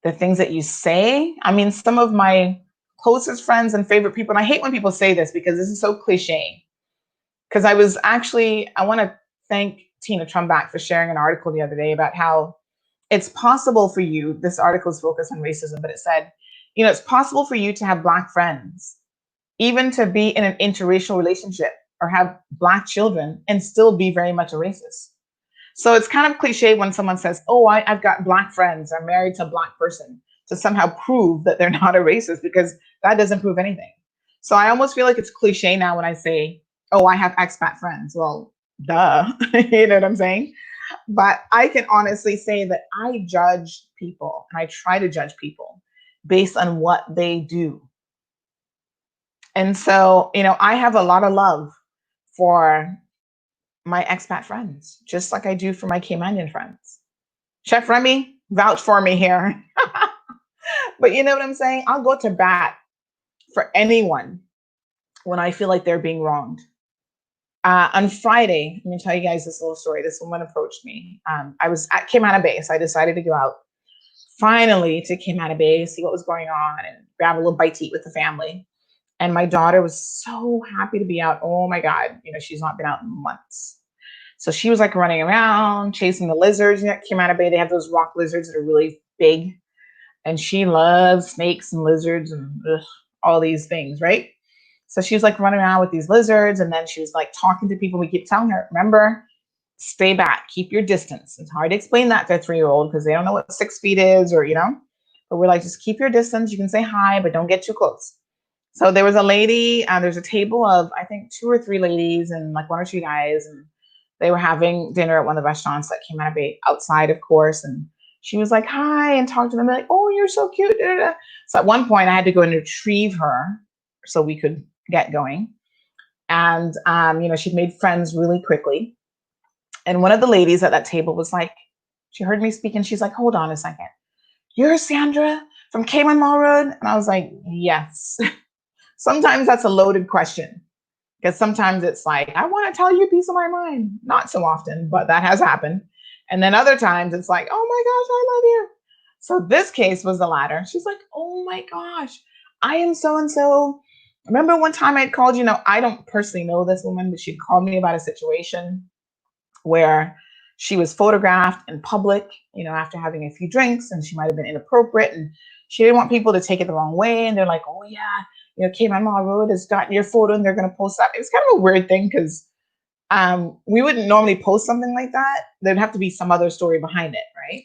the things that you say. I mean, some of my closest friends and favorite people, and I hate when people say this because this is so cliche, because I want to thank Tina Trumbach for sharing an article the other day about how it's possible for you, this article is focused on racism, but it said, it's possible for you to have Black friends, even to be in an interracial relationship or have Black children and still be very much a racist. So it's kind of cliche when someone says, oh, I've got Black friends, I'm married to a Black person, to somehow prove that they're not a racist, because that doesn't prove anything. So I almost feel like it's cliche now when I say, oh, I have expat friends. Well, duh. You know what I'm saying? But I can honestly say that I judge people, and I try to judge people based on what they do. And so, I have a lot of love for my expat friends, just like I do for my Caymanian friends. Chef Remy, vouch for me here. But you know what I'm saying? I'll go to bat for anyone when I feel like they're being wronged. On Friday, let me tell you guys this little story. This woman approached me. I was at Cayman Bay, so I decided to go out finally to Cayman Bay, see what was going on, and grab a little bite to eat with the family. And my daughter was so happy to be out. Oh my God, she's not been out in months. So she was like running around, chasing the lizards. At Cayman Bay, they have those rock lizards that are really big. And she loves snakes and lizards and all these things, right? So she was like running around with these lizards, and then she was like talking to people. We keep telling her, remember, stay back, keep your distance. It's hard to explain that to a 3-year-old because they don't know what 6 feet is, but we're like, just keep your distance. You can say hi, but don't get too close. So there was a lady, there's a table of, I think, 2 or 3 ladies and like 1 or 2 guys. And they were having dinner at one of the restaurants that came out of Bay outside, of course. And she was like, hi, and talked to them like, oh, you're so cute. So at one point I had to go and retrieve her so we could get going. And, she'd made friends really quickly. And one of the ladies at that table was like, she heard me speak and she's like, hold on a second. You're Sandra from Cayman Road? And I was like, yes. Sometimes that's a loaded question because sometimes it's like, I want to tell you a piece of my mind. Not so often, but that has happened. And then other times it's like, oh my gosh, I love you. So this case was the latter. She's like, oh my gosh, I am so-and-so. Remember one time I called you? I don't personally know this woman, but she called me about a situation where she was photographed in public, after having a few drinks, and she might have been inappropriate, and she didn't want people to take it the wrong way. And they're like, oh yeah, Cayman Road has gotten your photo and they're going to post that. It's kind of a weird thing because we wouldn't normally post something like that. There'd have to be some other story behind it, right?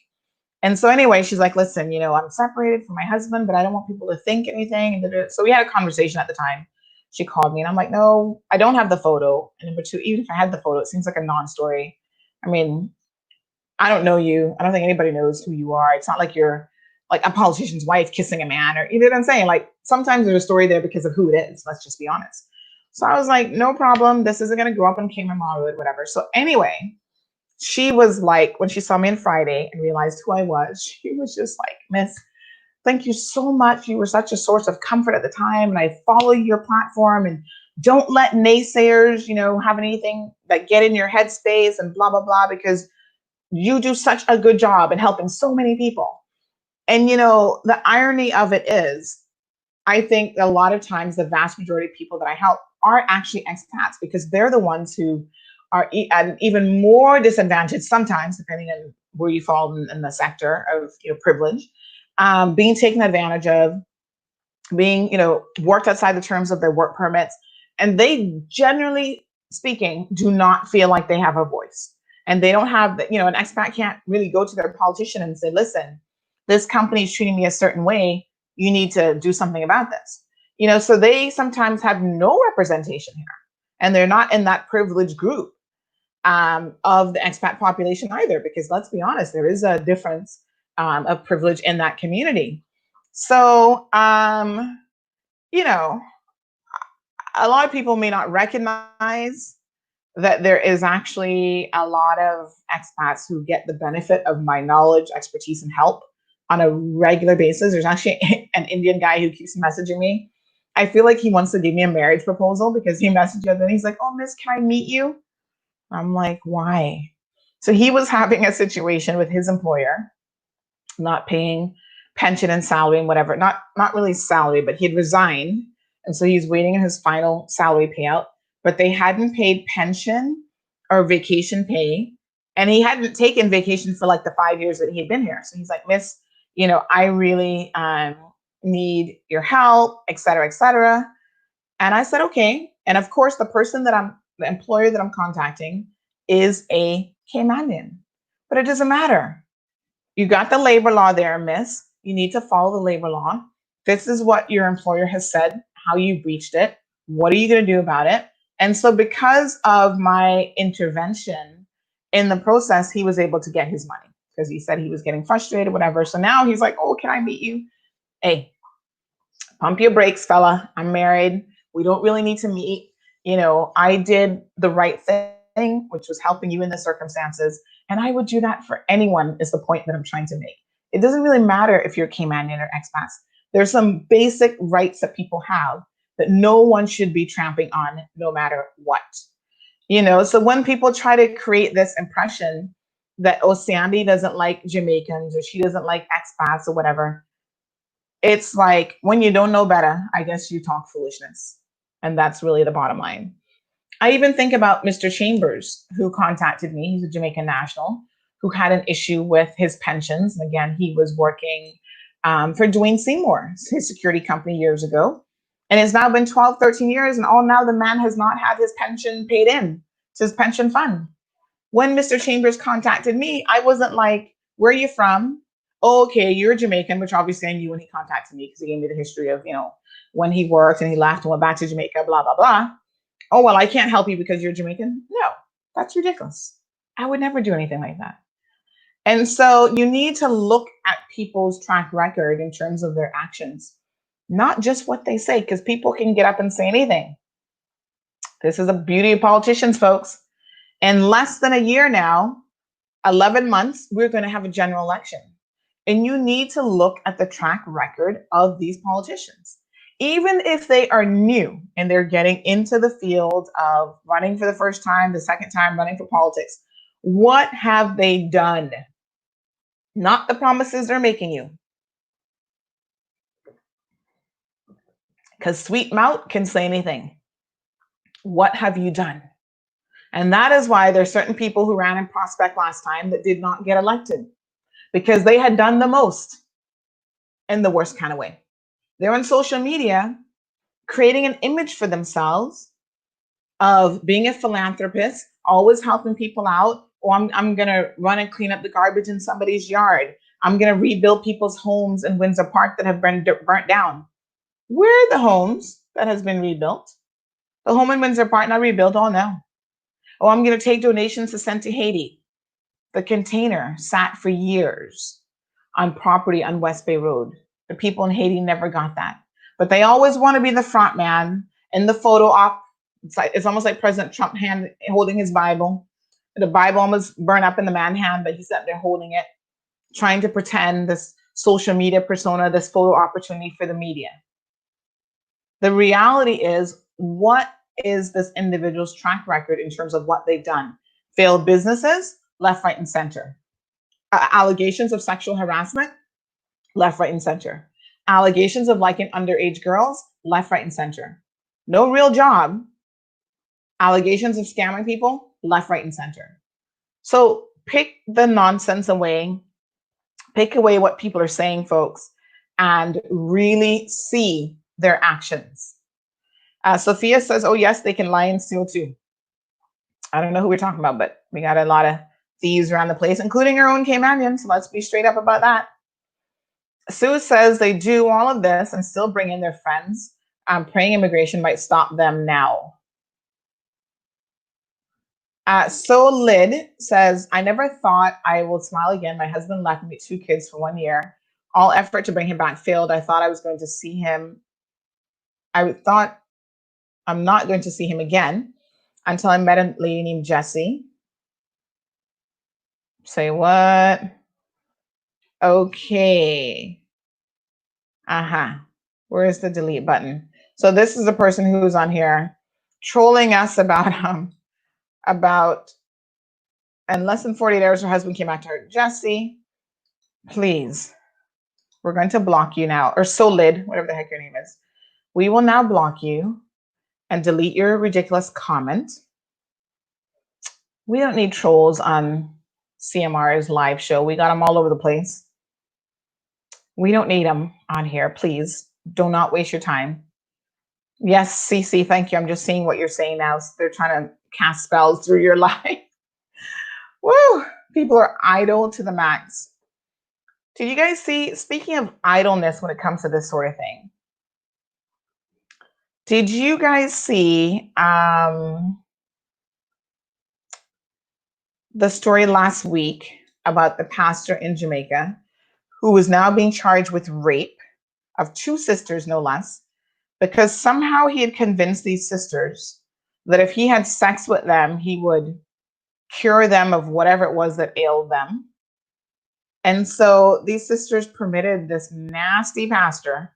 And so anyway, she's like, listen, I'm separated from my husband, but I don't want people to think anything. So we had a conversation at the time. She called me and I'm like, no, I don't have the photo. And number 2, even if I had the photo, it seems like a non-story. I mean, I don't know you. I don't think anybody knows who you are. It's not like you're like a politician's wife kissing a man, or you know what I'm saying? Like sometimes there's a story there because of who it is. Let's just be honest. So I was like, no problem. This isn't going to go up on Cayman Road, whatever. So anyway, she was like, when she saw me on Friday and realized who I was, she was just like, Miss, thank you so much. You were such a source of comfort at the time. And I follow your platform, and don't let naysayers, have anything that get in your headspace and blah, blah, blah, because you do such a good job in helping so many people. And, the irony of it is, I think a lot of times the vast majority of people that I help are actually expats because they're the ones who are at an even more disadvantage sometimes, depending on where you fall in the sector of privilege, being taken advantage of, being worked outside the terms of their work permits, and they generally speaking do not feel like they have a voice, and they don't have an expat can't really go to their politician and say, listen, this company is treating me a certain way, you need to do something about this. So they sometimes have no representation here, and they're not in that privileged group of the expat population either, because let's be honest, there is a difference of privilege in that community. So, a lot of people may not recognize that there is actually a lot of expats who get the benefit of my knowledge, expertise, and help on a regular basis. There's actually an Indian guy who keeps messaging me. I feel like he wants to give me a marriage proposal because he messaged me and he's like, oh, Miss, can I meet you? I'm like, why? So he was having a situation with his employer, not paying pension and salary and whatever, not really salary, but he'd resigned. And so he's waiting on his final salary payout, but they hadn't paid pension or vacation pay. And he hadn't taken vacation for like the 5 years that he'd been here. So he's like, Miss, I really need your help, et cetera, et cetera. And I said, okay. And of course, the employer that I'm contacting is a Caymanian. But it doesn't matter. You got the labor law there, miss. You need to follow the labor law. This is what your employer has said, how you breached it. What are you going to do about it? And so, because of my intervention in the process, he was able to get his money because he said he was getting frustrated, whatever. So now he's like, oh, can I meet you? Hey, pump your brakes, fella. I'm married. We don't really need to meet. I did the right thing, which was helping you in the circumstances. And I would do that for anyone, is the point that I'm trying to make. It doesn't really matter if you're Caymanian or expats. There's some basic rights that people have that no one should be tramping on no matter what. So when people try to create this impression that, oh, Sandy doesn't like Jamaicans or she doesn't like expats or whatever, it's like, when you don't know better, I guess you talk foolishness. And that's really the bottom line. I even think about Mr. Chambers, who contacted me. He's a Jamaican national who had an issue with his pensions. And again, he was working for Dwayne Seymour, his security company, years ago. And it's now been 12, 13 years. And now the man has not had his pension paid in to his pension fund. When Mr. Chambers contacted me, I wasn't like, where are you from? Oh, okay, you're Jamaican, which obviously I knew when he contacted me because he gave me the history of, when he worked and he left and went back to Jamaica, blah, blah, blah. Oh, well, I can't help you because you're Jamaican. No, that's ridiculous. I would never do anything like that. And so you need to look at people's track record in terms of their actions, not just what they say, because people can get up and say anything. This is the beauty of politicians, folks. In less than a year now, 11 months, we're going to have a general election. And you need to look at the track record of these politicians. Even if they are new and they're getting into the field of running for the first time, the second time running for politics, what have they done? Not the promises they're making you. Because sweet mouth can say anything. What have you done? And that is why there's certain people who ran in Prospect last time that did not get elected, because they had done the most in the worst kind of way. They're on social media creating an image for themselves of being a philanthropist, always helping people out. Or I'm going to run and clean up the garbage in somebody's yard. I'm going to rebuild people's homes in Windsor Park that have been burnt down. Where are the homes that has been rebuilt? The home in Windsor Park not rebuilt? Oh, no. Oh, I'm going to take donations to send to Haiti. The container sat for years on property on West Bay Road. The people in Haiti never got that. But they always want to be the front man in the photo op. It's almost like President Trump holding his Bible. The Bible almost burned up in the man's hand, but he's up there holding it, trying to pretend this social media persona, this photo opportunity for the media. The reality is, what is this individual's track record in terms of what they've done? Failed businesses, left, right, and center. Allegations of sexual harassment, left, right, and center. Allegations of liking underage girls, left, right, and center. No real job. Allegations of scamming people, left, right, and center. So pick the nonsense away. Pick away what people are saying, folks, and really see their actions. Sophia says, oh, yes, they can lie and steal too. I don't know who we're talking about, but we got a lot of thieves around the place, including our own Caymanians. So let's be straight up about that. Sue says they do all of this and still bring in their friends. Praying immigration might stop them now. So Lyd says, I never thought I will smile again. My husband left me 2 kids for 1 year. All effort to bring him back failed. I thought I was going to see him. I thought I'm not going to see him again until I met a lady named Jessie. Say what? Okay. Where's the delete button? So this is the person who's on here trolling us about in less than 48 hours her husband came back to her. Jessie, please, we're going to block you now. Or Solid, whatever the heck your name is. We will now block you and delete your ridiculous comment. We don't need trolls on CMR's live show. We got them all over the place. We don't need them on here. Please do not waste your time. Yes, CC, thank you. I'm just seeing what you're saying now. They're trying to cast spells through your life. Woo! People are idle to the max. Did you guys see, speaking of idleness when it comes to this sort of thing, did you guys see the story last week about the pastor in Jamaica who was now being charged with rape of two sisters, no less, because somehow he had convinced these sisters that if he had sex with them, he would cure them of whatever it was that ailed them. And so these sisters permitted this nasty pastor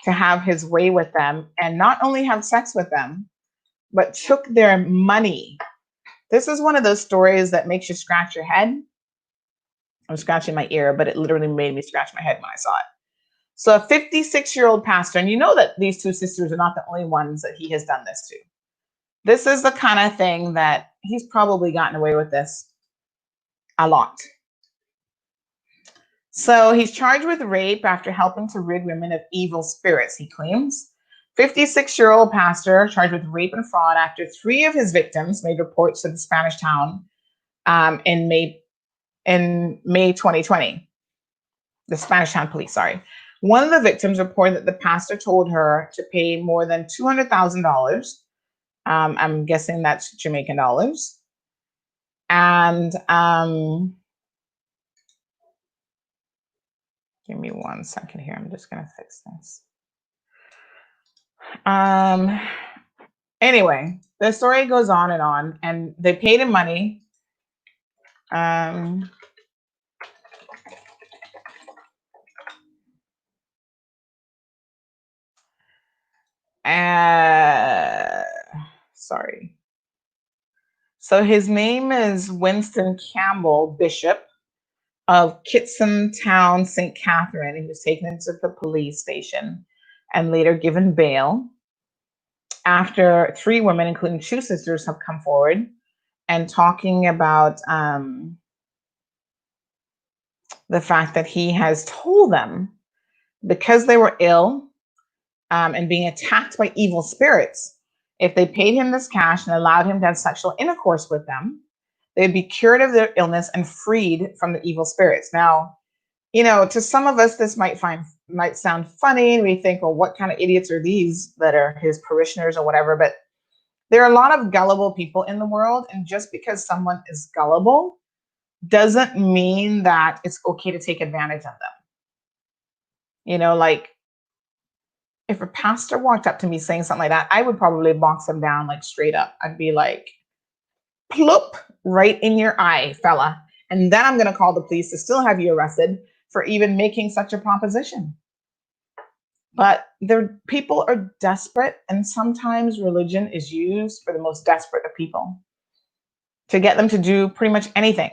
to have his way with them and not only have sex with them, but took their money. This is one of those stories that makes you scratch your head. I'm scratching my ear, but it literally made me scratch my head when I saw it. So a 56-year-old pastor, and you know that these two sisters are not the only ones that he has done this to. This is the kind of thing that he's probably gotten away with this a lot. So he's charged with rape after helping to rid women of evil spirits, he claims. 56-year-old pastor charged with rape and fraud after 3 of his victims made reports to the Spanish town in May 2020. The Spanish town police, sorry. One of the victims reported that the pastor told her to pay more than $200,000. I'm guessing that's Jamaican dollars. And give me 1 second here. I'm just going to fix this. Anyway, the story goes on, and they paid him money. Sorry. So his name is Winston Campbell, Bishop of Kitson Town, St. Catherine. He was taken into the police station and later given bail after 3 women, including 2 sisters, have come forward and talking about the fact that he has told them because they were ill and being attacked by evil spirits, if they paid him this cash and allowed him to have sexual intercourse with them, they'd be cured of their illness and freed from the evil spirits. Now, you know, to some of us, this might sound funny, and we think, well, what kind of idiots are these that are his parishioners or whatever? But there are a lot of gullible people in the world, and just because someone is gullible doesn't mean that it's okay to take advantage of them. You know, like if a pastor walked up to me saying something like that, I would probably box him down like straight up. I'd be like, plop, right in your eye, fella. And then I'm going to call the police to still have you arrested for even making such a proposition. But people are desperate, and sometimes religion is used for the most desperate of people to get them to do pretty much anything.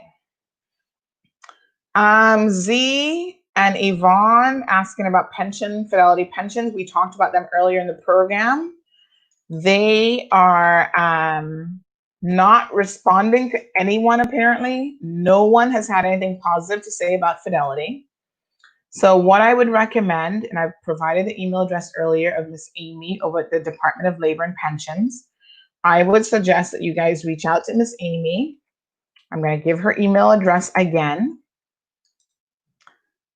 Z and Yvonne asking about Fidelity pensions. We talked about them earlier in the program. They are not responding to anyone, apparently. No one has had anything positive to say about Fidelity. So what I would recommend, and I've provided the email address earlier of Miss Amy over at the Department of Labor and Pensions, I would suggest that you guys reach out to Miss Amy. I'm going to give her email address again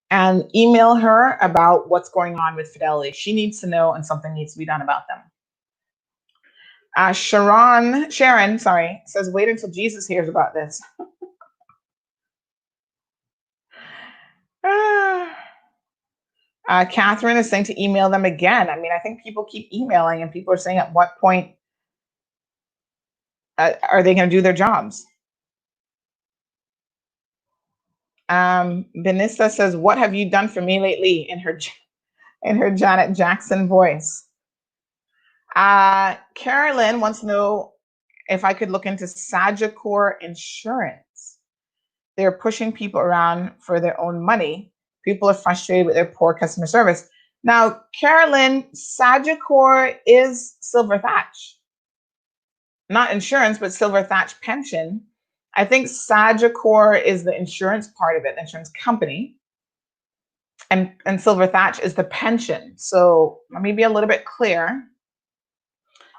and email her about what's going on with Fidelity. She needs to know, and something needs to be done about them. Sharon, says, wait until Jesus hears about this. Catherine is saying to email them again. I mean, I think people keep emailing, and people are saying, at what point are they going to do their jobs? Benissa says, what have you done for me lately, in her Janet Jackson voice. Carolyn wants to know if I could look into Sagicor Insurance. They're pushing people around for their own money. People are frustrated with their poor customer service. Now, Carolyn, Sagicor is Silver Thatch. Not insurance, but Silver Thatch pension. I think Sagicor is the insurance part of it, the insurance company. And Silver Thatch is the pension. So let me be a little bit clear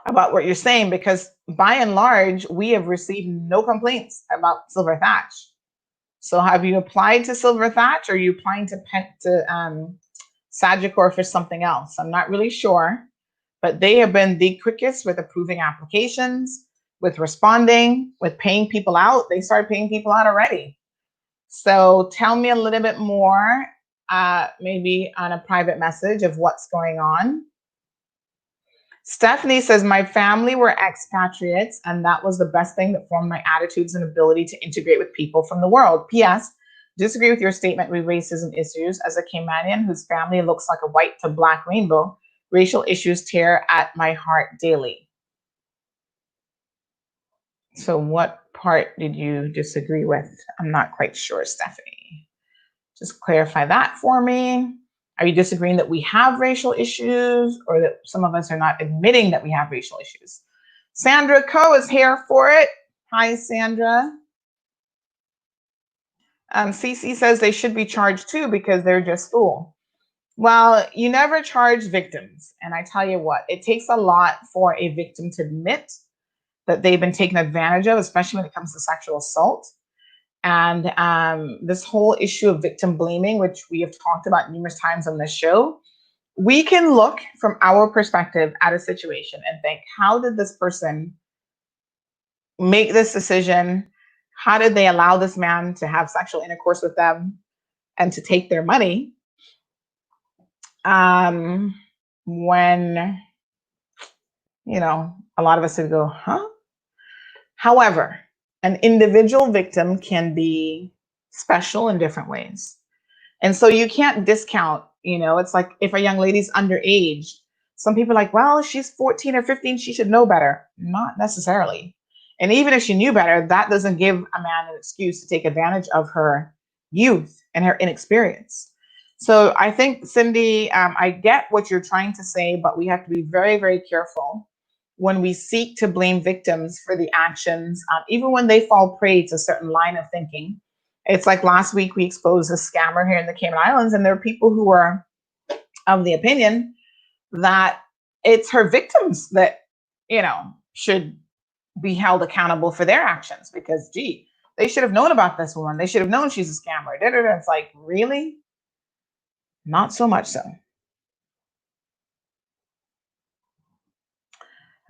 about what you're saying, because by and large, we have received no complaints about Silver Thatch. So have you applied to Silver Thatch, or are you applying to Sagicor for something else? I'm not really sure, but they have been the quickest with approving applications, with responding, with paying people out. They started paying people out already. So tell me a little bit more, maybe on a private message, of what's going on. Stephanie says, my family were expatriates, and that was the best thing that formed my attitudes and ability to integrate with people from the world. P.S. Disagree with your statement with racism issues. As a Caymanian whose family looks like a white to black rainbow, racial issues tear at my heart daily. So what part did you disagree with? I'm not quite sure, Stephanie. Just clarify that for me. Are you disagreeing that we have racial issues, or that some of us are not admitting that we have racial issues? Sandra Coe is here for it. Hi, Sandra. Cece says they should be charged too because they're just fool. Well, you never charge victims. And I tell you what, it takes a lot for a victim to admit that they've been taken advantage of, especially when it comes to sexual assault. And this whole issue of victim blaming, which we have talked about numerous times on this show, we can look from our perspective at a situation and think, how did this person make this decision? How did they allow this man to have sexual intercourse with them and to take their money? When, you know, a lot of us would go, huh? However, an individual victim can be special in different ways. And so you can't discount, you know, it's like if a young lady's underage, some people are like, well, she's 14 or 15, she should know better. Not necessarily. And even if she knew better, that doesn't give a man an excuse to take advantage of her youth and her inexperience. So I think, Cindy, I get what you're trying to say, but we have to be very, very careful when we seek to blame victims for the actions, even when they fall prey to a certain line of thinking. It's like last week we exposed a scammer here in the Cayman Islands, and there are people who are of the opinion that it's her victims that, you know, should be held accountable for their actions because, gee, they should have known about this woman. They should have known she's a scammer. It's like, really? Not so much so.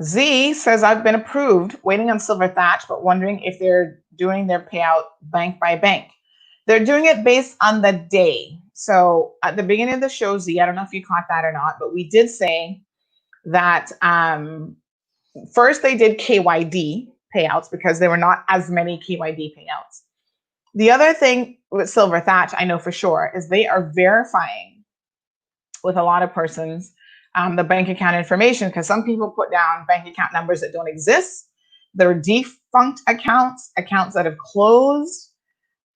Z says, I've been approved, waiting on Silver Thatch, but wondering if they're doing their payout bank by bank. They're doing it based on the day. So at the beginning of the show, Z, I don't know if you caught that or not, but we did say that first they did KYD payouts because there were not as many KYD payouts. The other thing with Silver Thatch, I know for sure, is they are verifying with a lot of persons the bank account information, because some people put down bank account numbers that don't exist. There are defunct accounts, accounts that have closed,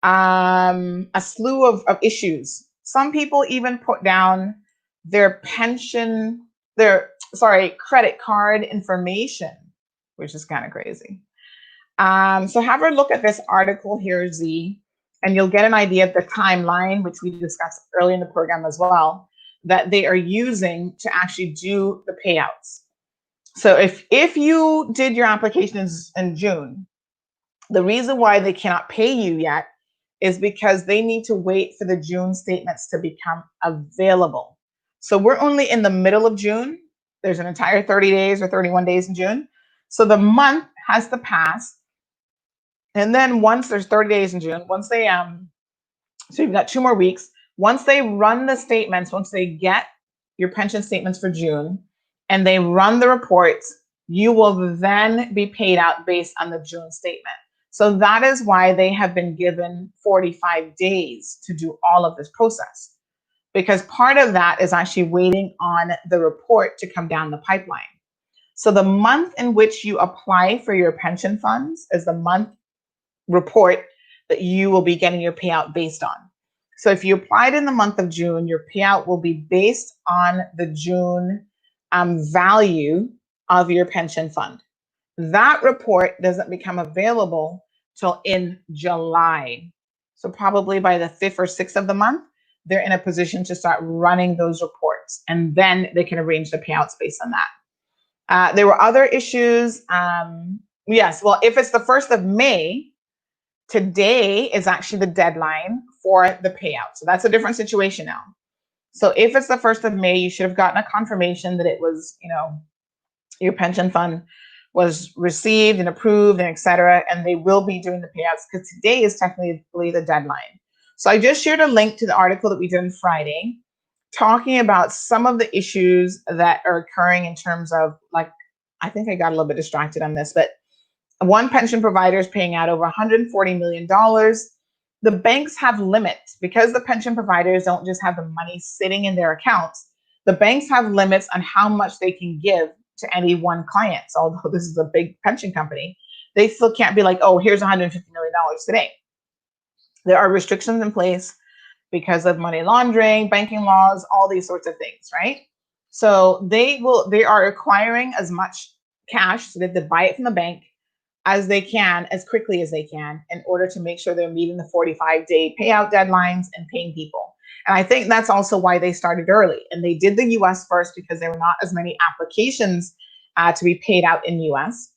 a slew of issues. Some people even put down their credit card information, which is kind of crazy. So have a look at this article here, Z, and you'll get an idea of the timeline, which we discussed earlier in the program as well, that they are using to actually do the payouts. So if you did your applications in June, the reason why they cannot pay you yet is because they need to wait for the June statements to become available. So we're only in the middle of June. There's an entire 30 days or 31 days in June. So the month has to pass. And then once there's 30 days in June, once they, so you've got 2 more weeks. Once they run the statements, once they get your pension statements for June and they run the reports, you will then be paid out based on the June statement. So that is why they have been given 45 days to do all of this process, because part of that is actually waiting on the report to come down the pipeline. So the month in which you apply for your pension funds is the month report that you will be getting your payout based on. So if you applied in the month of June, your payout will be based on the June value of your pension fund. That report doesn't become available till in July. So probably by the 5th or 6th of the month, they're in a position to start running those reports, and then they can arrange the payouts based on that. There were other issues. Yes, well, if it's the 1st of May, Today is actually the deadline for the payout. So that's a different situation now. So if it's the 1st of May, you should have gotten a confirmation that it was, your pension fund was received and approved and et cetera, and they will be doing the payouts because today is technically the deadline. So I just shared a link to the article that we did on Friday talking about some of the issues that are occurring in terms of, like, I think I got a little bit distracted on this, but one pension provider is paying out over $140 million. The banks have limits because the pension providers don't just have the money sitting in their accounts. The banks have limits on how much they can give to any one client. So although this is a big pension company, they still can't be like, oh, here's $150 million today. There are restrictions in place because of money laundering, banking laws, all these sorts of things, right? So they are acquiring as much cash so that they buy it from the bank as they can, as quickly as they can, in order to make sure they're meeting the 45-day payout deadlines and paying people. And I think that's also why they started early. And they did the US first because there were not as many applications to be paid out in US.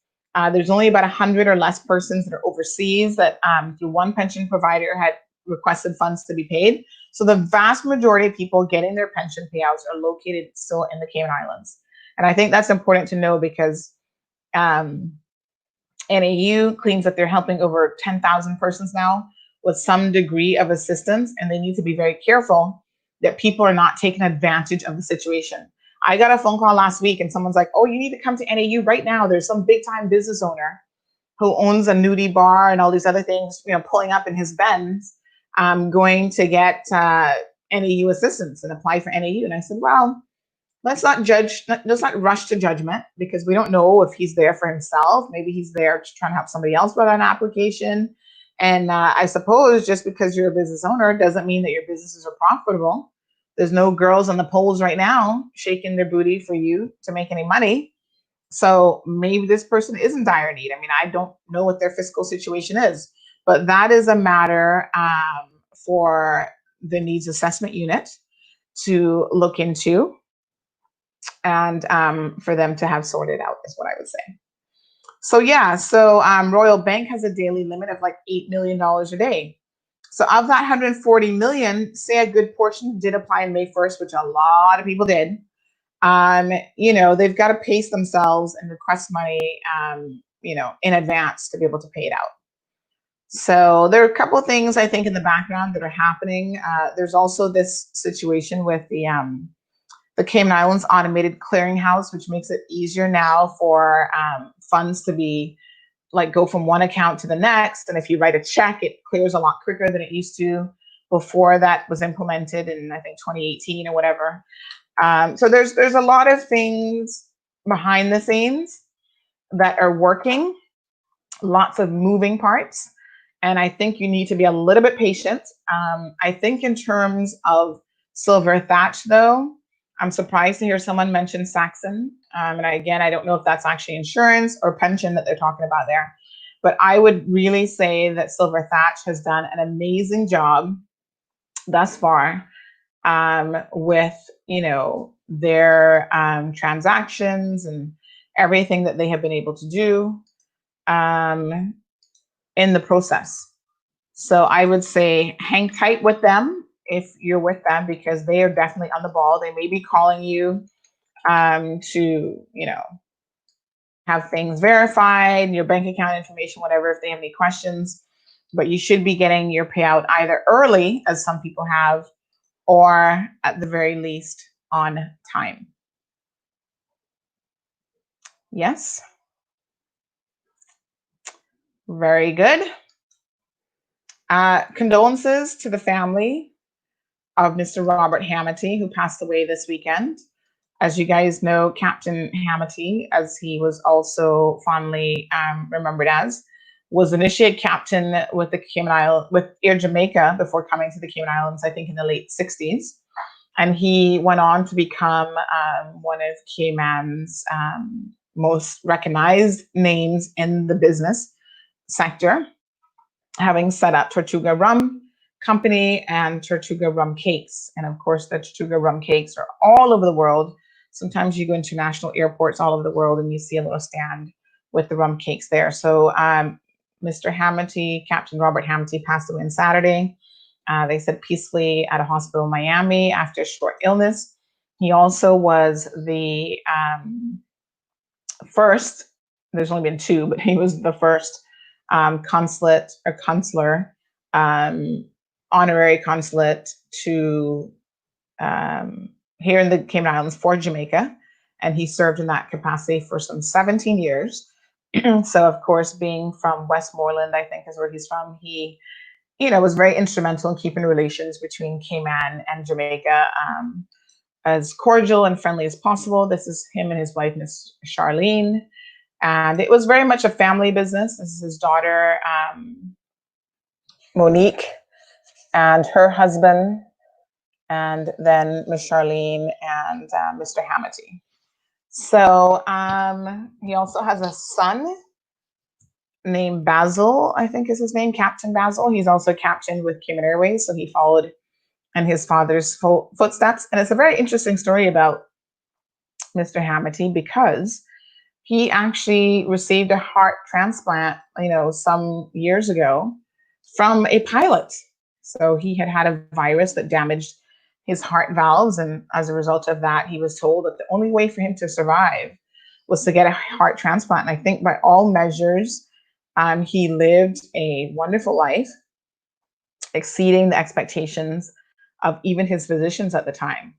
There's only about 100 or less persons that are overseas that through one pension provider had requested funds to be paid. So the vast majority of people getting their pension payouts are located still in the Cayman Islands. And I think that's important to know because NAU claims that they're helping over 10,000 persons now with some degree of assistance, and they need to be very careful that people are not taking advantage of the situation. I got a phone call last week and someone's like, oh, you need to come to NAU right now. There's some big time business owner who owns a nudie bar and all these other things, pulling up in his Benz, going to get NAU assistance and apply for NAU. And I said, well, let's not rush to judgment because we don't know if he's there for himself. Maybe he's there trying to help somebody else with an application. And I suppose just because you're a business owner doesn't mean that your businesses are profitable. There's no girls on the poles right now shaking their booty for you to make any money. So maybe this person is in dire need. I mean, I don't know what their fiscal situation is, but that is a matter for the needs assessment unit to look into and for them to have sorted out is what I would say. So yeah, Royal Bank has a daily limit of like $8 million a day. So of that 140 million, say a good portion did apply on May 1st, which a lot of people did. They've got to pace themselves and request money, in advance to be able to pay it out. So there are a couple of things I think in the background that are happening. There's also this situation with the Cayman Islands Automated Clearinghouse, which makes it easier now for funds to be go from one account to the next. And if you write a check, it clears a lot quicker than it used to before that was implemented in, I think, 2018 or whatever. So there's a lot of things behind the scenes that are working, lots of moving parts. And I think you need to be a little bit patient. I think in terms of Silver Thatch, though, I'm surprised to hear someone mention Saxon. And I don't know if that's actually insurance or pension that they're talking about there. But I would really say that Silver Thatch has done an amazing job thus far with, their transactions and everything that they have been able to do in the process. So I would say hang tight with them if you're with them, because they are definitely on the ball. They may be calling you to, have things verified, your bank account information, whatever, if they have any questions. But you should be getting your payout either early, as some people have, or at the very least on time. Yes. Very good. Condolences to the family of Mr. Robert Hamaty, who passed away this weekend. As you guys know, Captain Hamaty, as he was also fondly remembered as, was initiate captain with the Cayman Islands, with Air Jamaica before coming to the Cayman Islands, I think in the late 60s. And he went on to become one of Cayman's most recognized names in the business sector, having set up Tortuga Rum Company and Tortuga Rum Cakes. And of course, the Tortuga Rum Cakes are all over the world. Sometimes you go into national airports all over the world and you see a little stand with the rum cakes there. So Mr. Hamaty, Captain Robert Hamaty, passed away on Saturday. They said peacefully at a hospital in Miami after a short illness. He also was the first, there's only been two, but he was the first consular, honorary consulate to here in the Cayman Islands for Jamaica. And he served in that capacity for some 17 years. So, of course, being from Westmoreland, I think is where he's from, he, was very instrumental in keeping relations between Cayman and Jamaica as cordial and friendly as possible. This is him and his wife, Miss Charlene. And it was very much a family business. This is his daughter, Monique, and her husband, and then Miss Charlene and Mr. Hamaty. So he also has a son named Basil, I think is his name, Captain Basil. He's also captained with Cayman Airways, so he followed in his father's footsteps. And it's a very interesting story about Mr. Hamaty because he actually received a heart transplant, some years ago from a pilot. So he had a virus that damaged his heart valves. And as a result of that, he was told that the only way for him to survive was to get a heart transplant. And I think by all measures, he lived a wonderful life, exceeding the expectations of even his physicians at the time.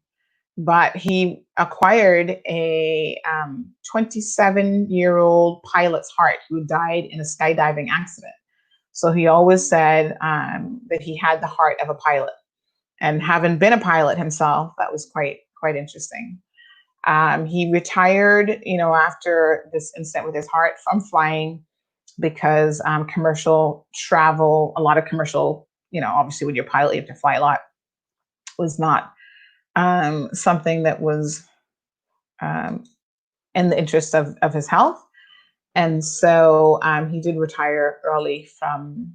But he acquired a 27-year-old pilot's heart who died in a skydiving accident. So he always said that he had the heart of a pilot. And having been a pilot himself, that was quite interesting. He retired, after this incident with his heart from flying because commercial travel, a lot of commercial, obviously when you're a pilot, you have to fly a lot, was not something that was in the interest of his health. And so he did retire early from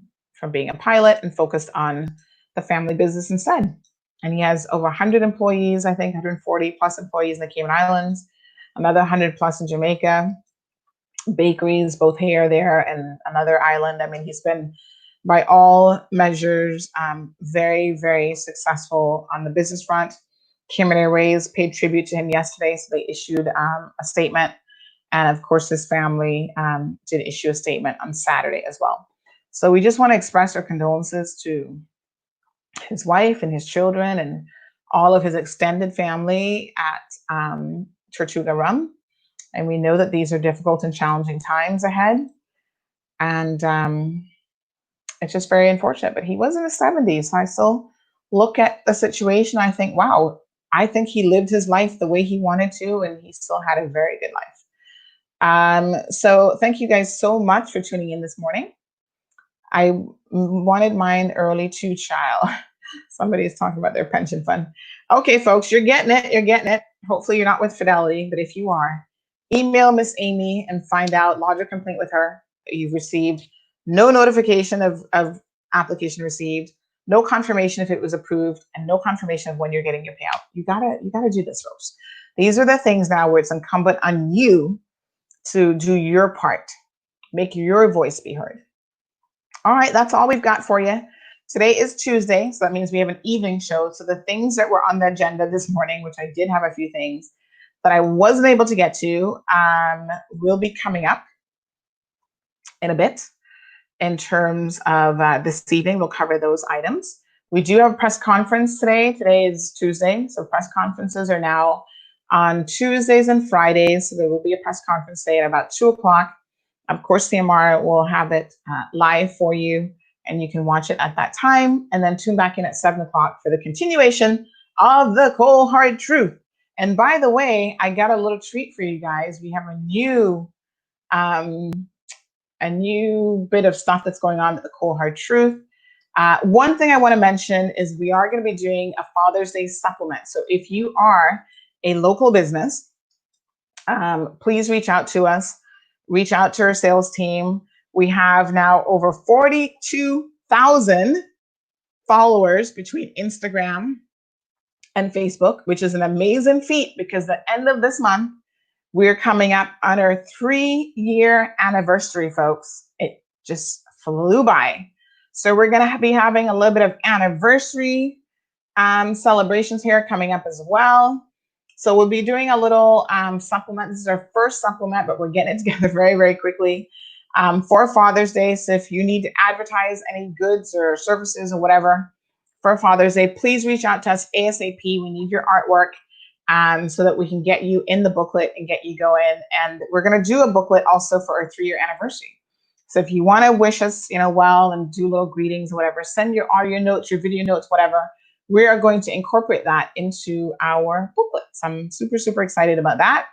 being a pilot and focused on the family business instead. And he has over 100 employees, I think 140 plus employees in the Cayman Islands, another 100 plus in Jamaica, bakeries both here, there, and another island. I mean, he's been, by all measures, very, very successful on the business front. Cayman Airways paid tribute to him yesterday, so they issued a statement. And of course, his family did issue a statement on Saturday as well. So we just want to express our condolences to his wife and his children and all of his extended family at Tortuga Rum. And we know that these are difficult and challenging times ahead. And it's just very unfortunate. But he was in his 70s. So I still look at the situation. I think, wow, I think he lived his life the way he wanted to, and he still had a very good life. So thank you guys so much for tuning in this morning. I wanted mine early too, child. Somebody is talking about their pension fund. Okay, folks, you're getting it. You're getting it. Hopefully you're not with Fidelity, but if you are, email Miss Amy and find out, lodge a complaint with her. You've received no notification of application received, no confirmation if it was approved, and no confirmation of when you're getting your payout. You gotta do this, folks. These are the things now where it's incumbent on you to do your part. Make your voice be heard. All right, that's all we've got for you. Today is Tuesday, so that means we have an evening show. So the things that were on the agenda this morning, which I did have a few things that I wasn't able to get to, will be coming up in a bit. In terms of this evening, we'll cover those items. We do have a press conference today. Today is Tuesday, so press conferences are now on Tuesdays and Fridays. So there will be a press conference today at about 2 o'clock. Of course, CMR will have it live for you, and you can watch it at that time, and then tune back in at 7 o'clock for the continuation of the cold hard truth. And by the way, I got a little treat for you guys. We have a new bit of stuff that's going on with the cold hard truth. One thing I want to mention is we are going to be doing a Father's Day supplement. So if you are a local business, please reach out to us. Reach out to our sales team. We have now over 42,000 followers between Instagram and Facebook, which is an amazing feat because the end of this month, we're coming up on our 3-year anniversary, folks. It just flew by. So we're going to be having a little bit of anniversary celebrations here coming up as well. So we'll be doing a little supplement. This is our first supplement, but we're getting it together very, very quickly for Father's Day. So if you need to advertise any goods or services or whatever for Father's Day, please reach out to us ASAP. We need your artwork so that we can get you in the booklet and get you going. And we're going to do a booklet also for our 3-year anniversary. So if you want to wish us, well, and do little greetings or whatever, send your audio notes, your video notes, whatever. We are going to incorporate that into our booklets. I'm super, super excited about that.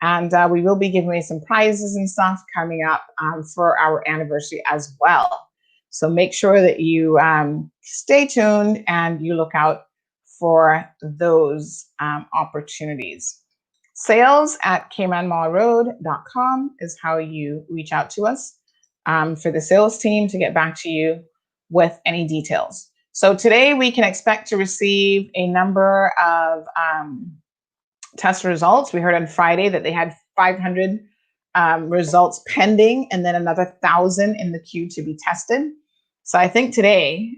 And we will be giving away some prizes and stuff coming up for our anniversary as well. So make sure that you stay tuned and you look out for those opportunities. sales@caymanmallroad.com is how you reach out to us for the sales team to get back to you with any details. So today we can expect to receive a number of test results. We heard on Friday that they had 500 results pending and then another 1,000 in the queue to be tested. So I think today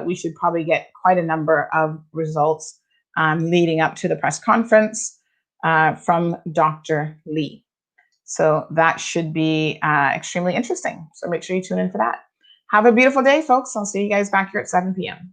we should probably get quite a number of results leading up to the press conference from Dr. Lee. So that should be extremely interesting. So make sure you tune in for that. Have a beautiful day, folks. I'll see you guys back here at 7 p.m.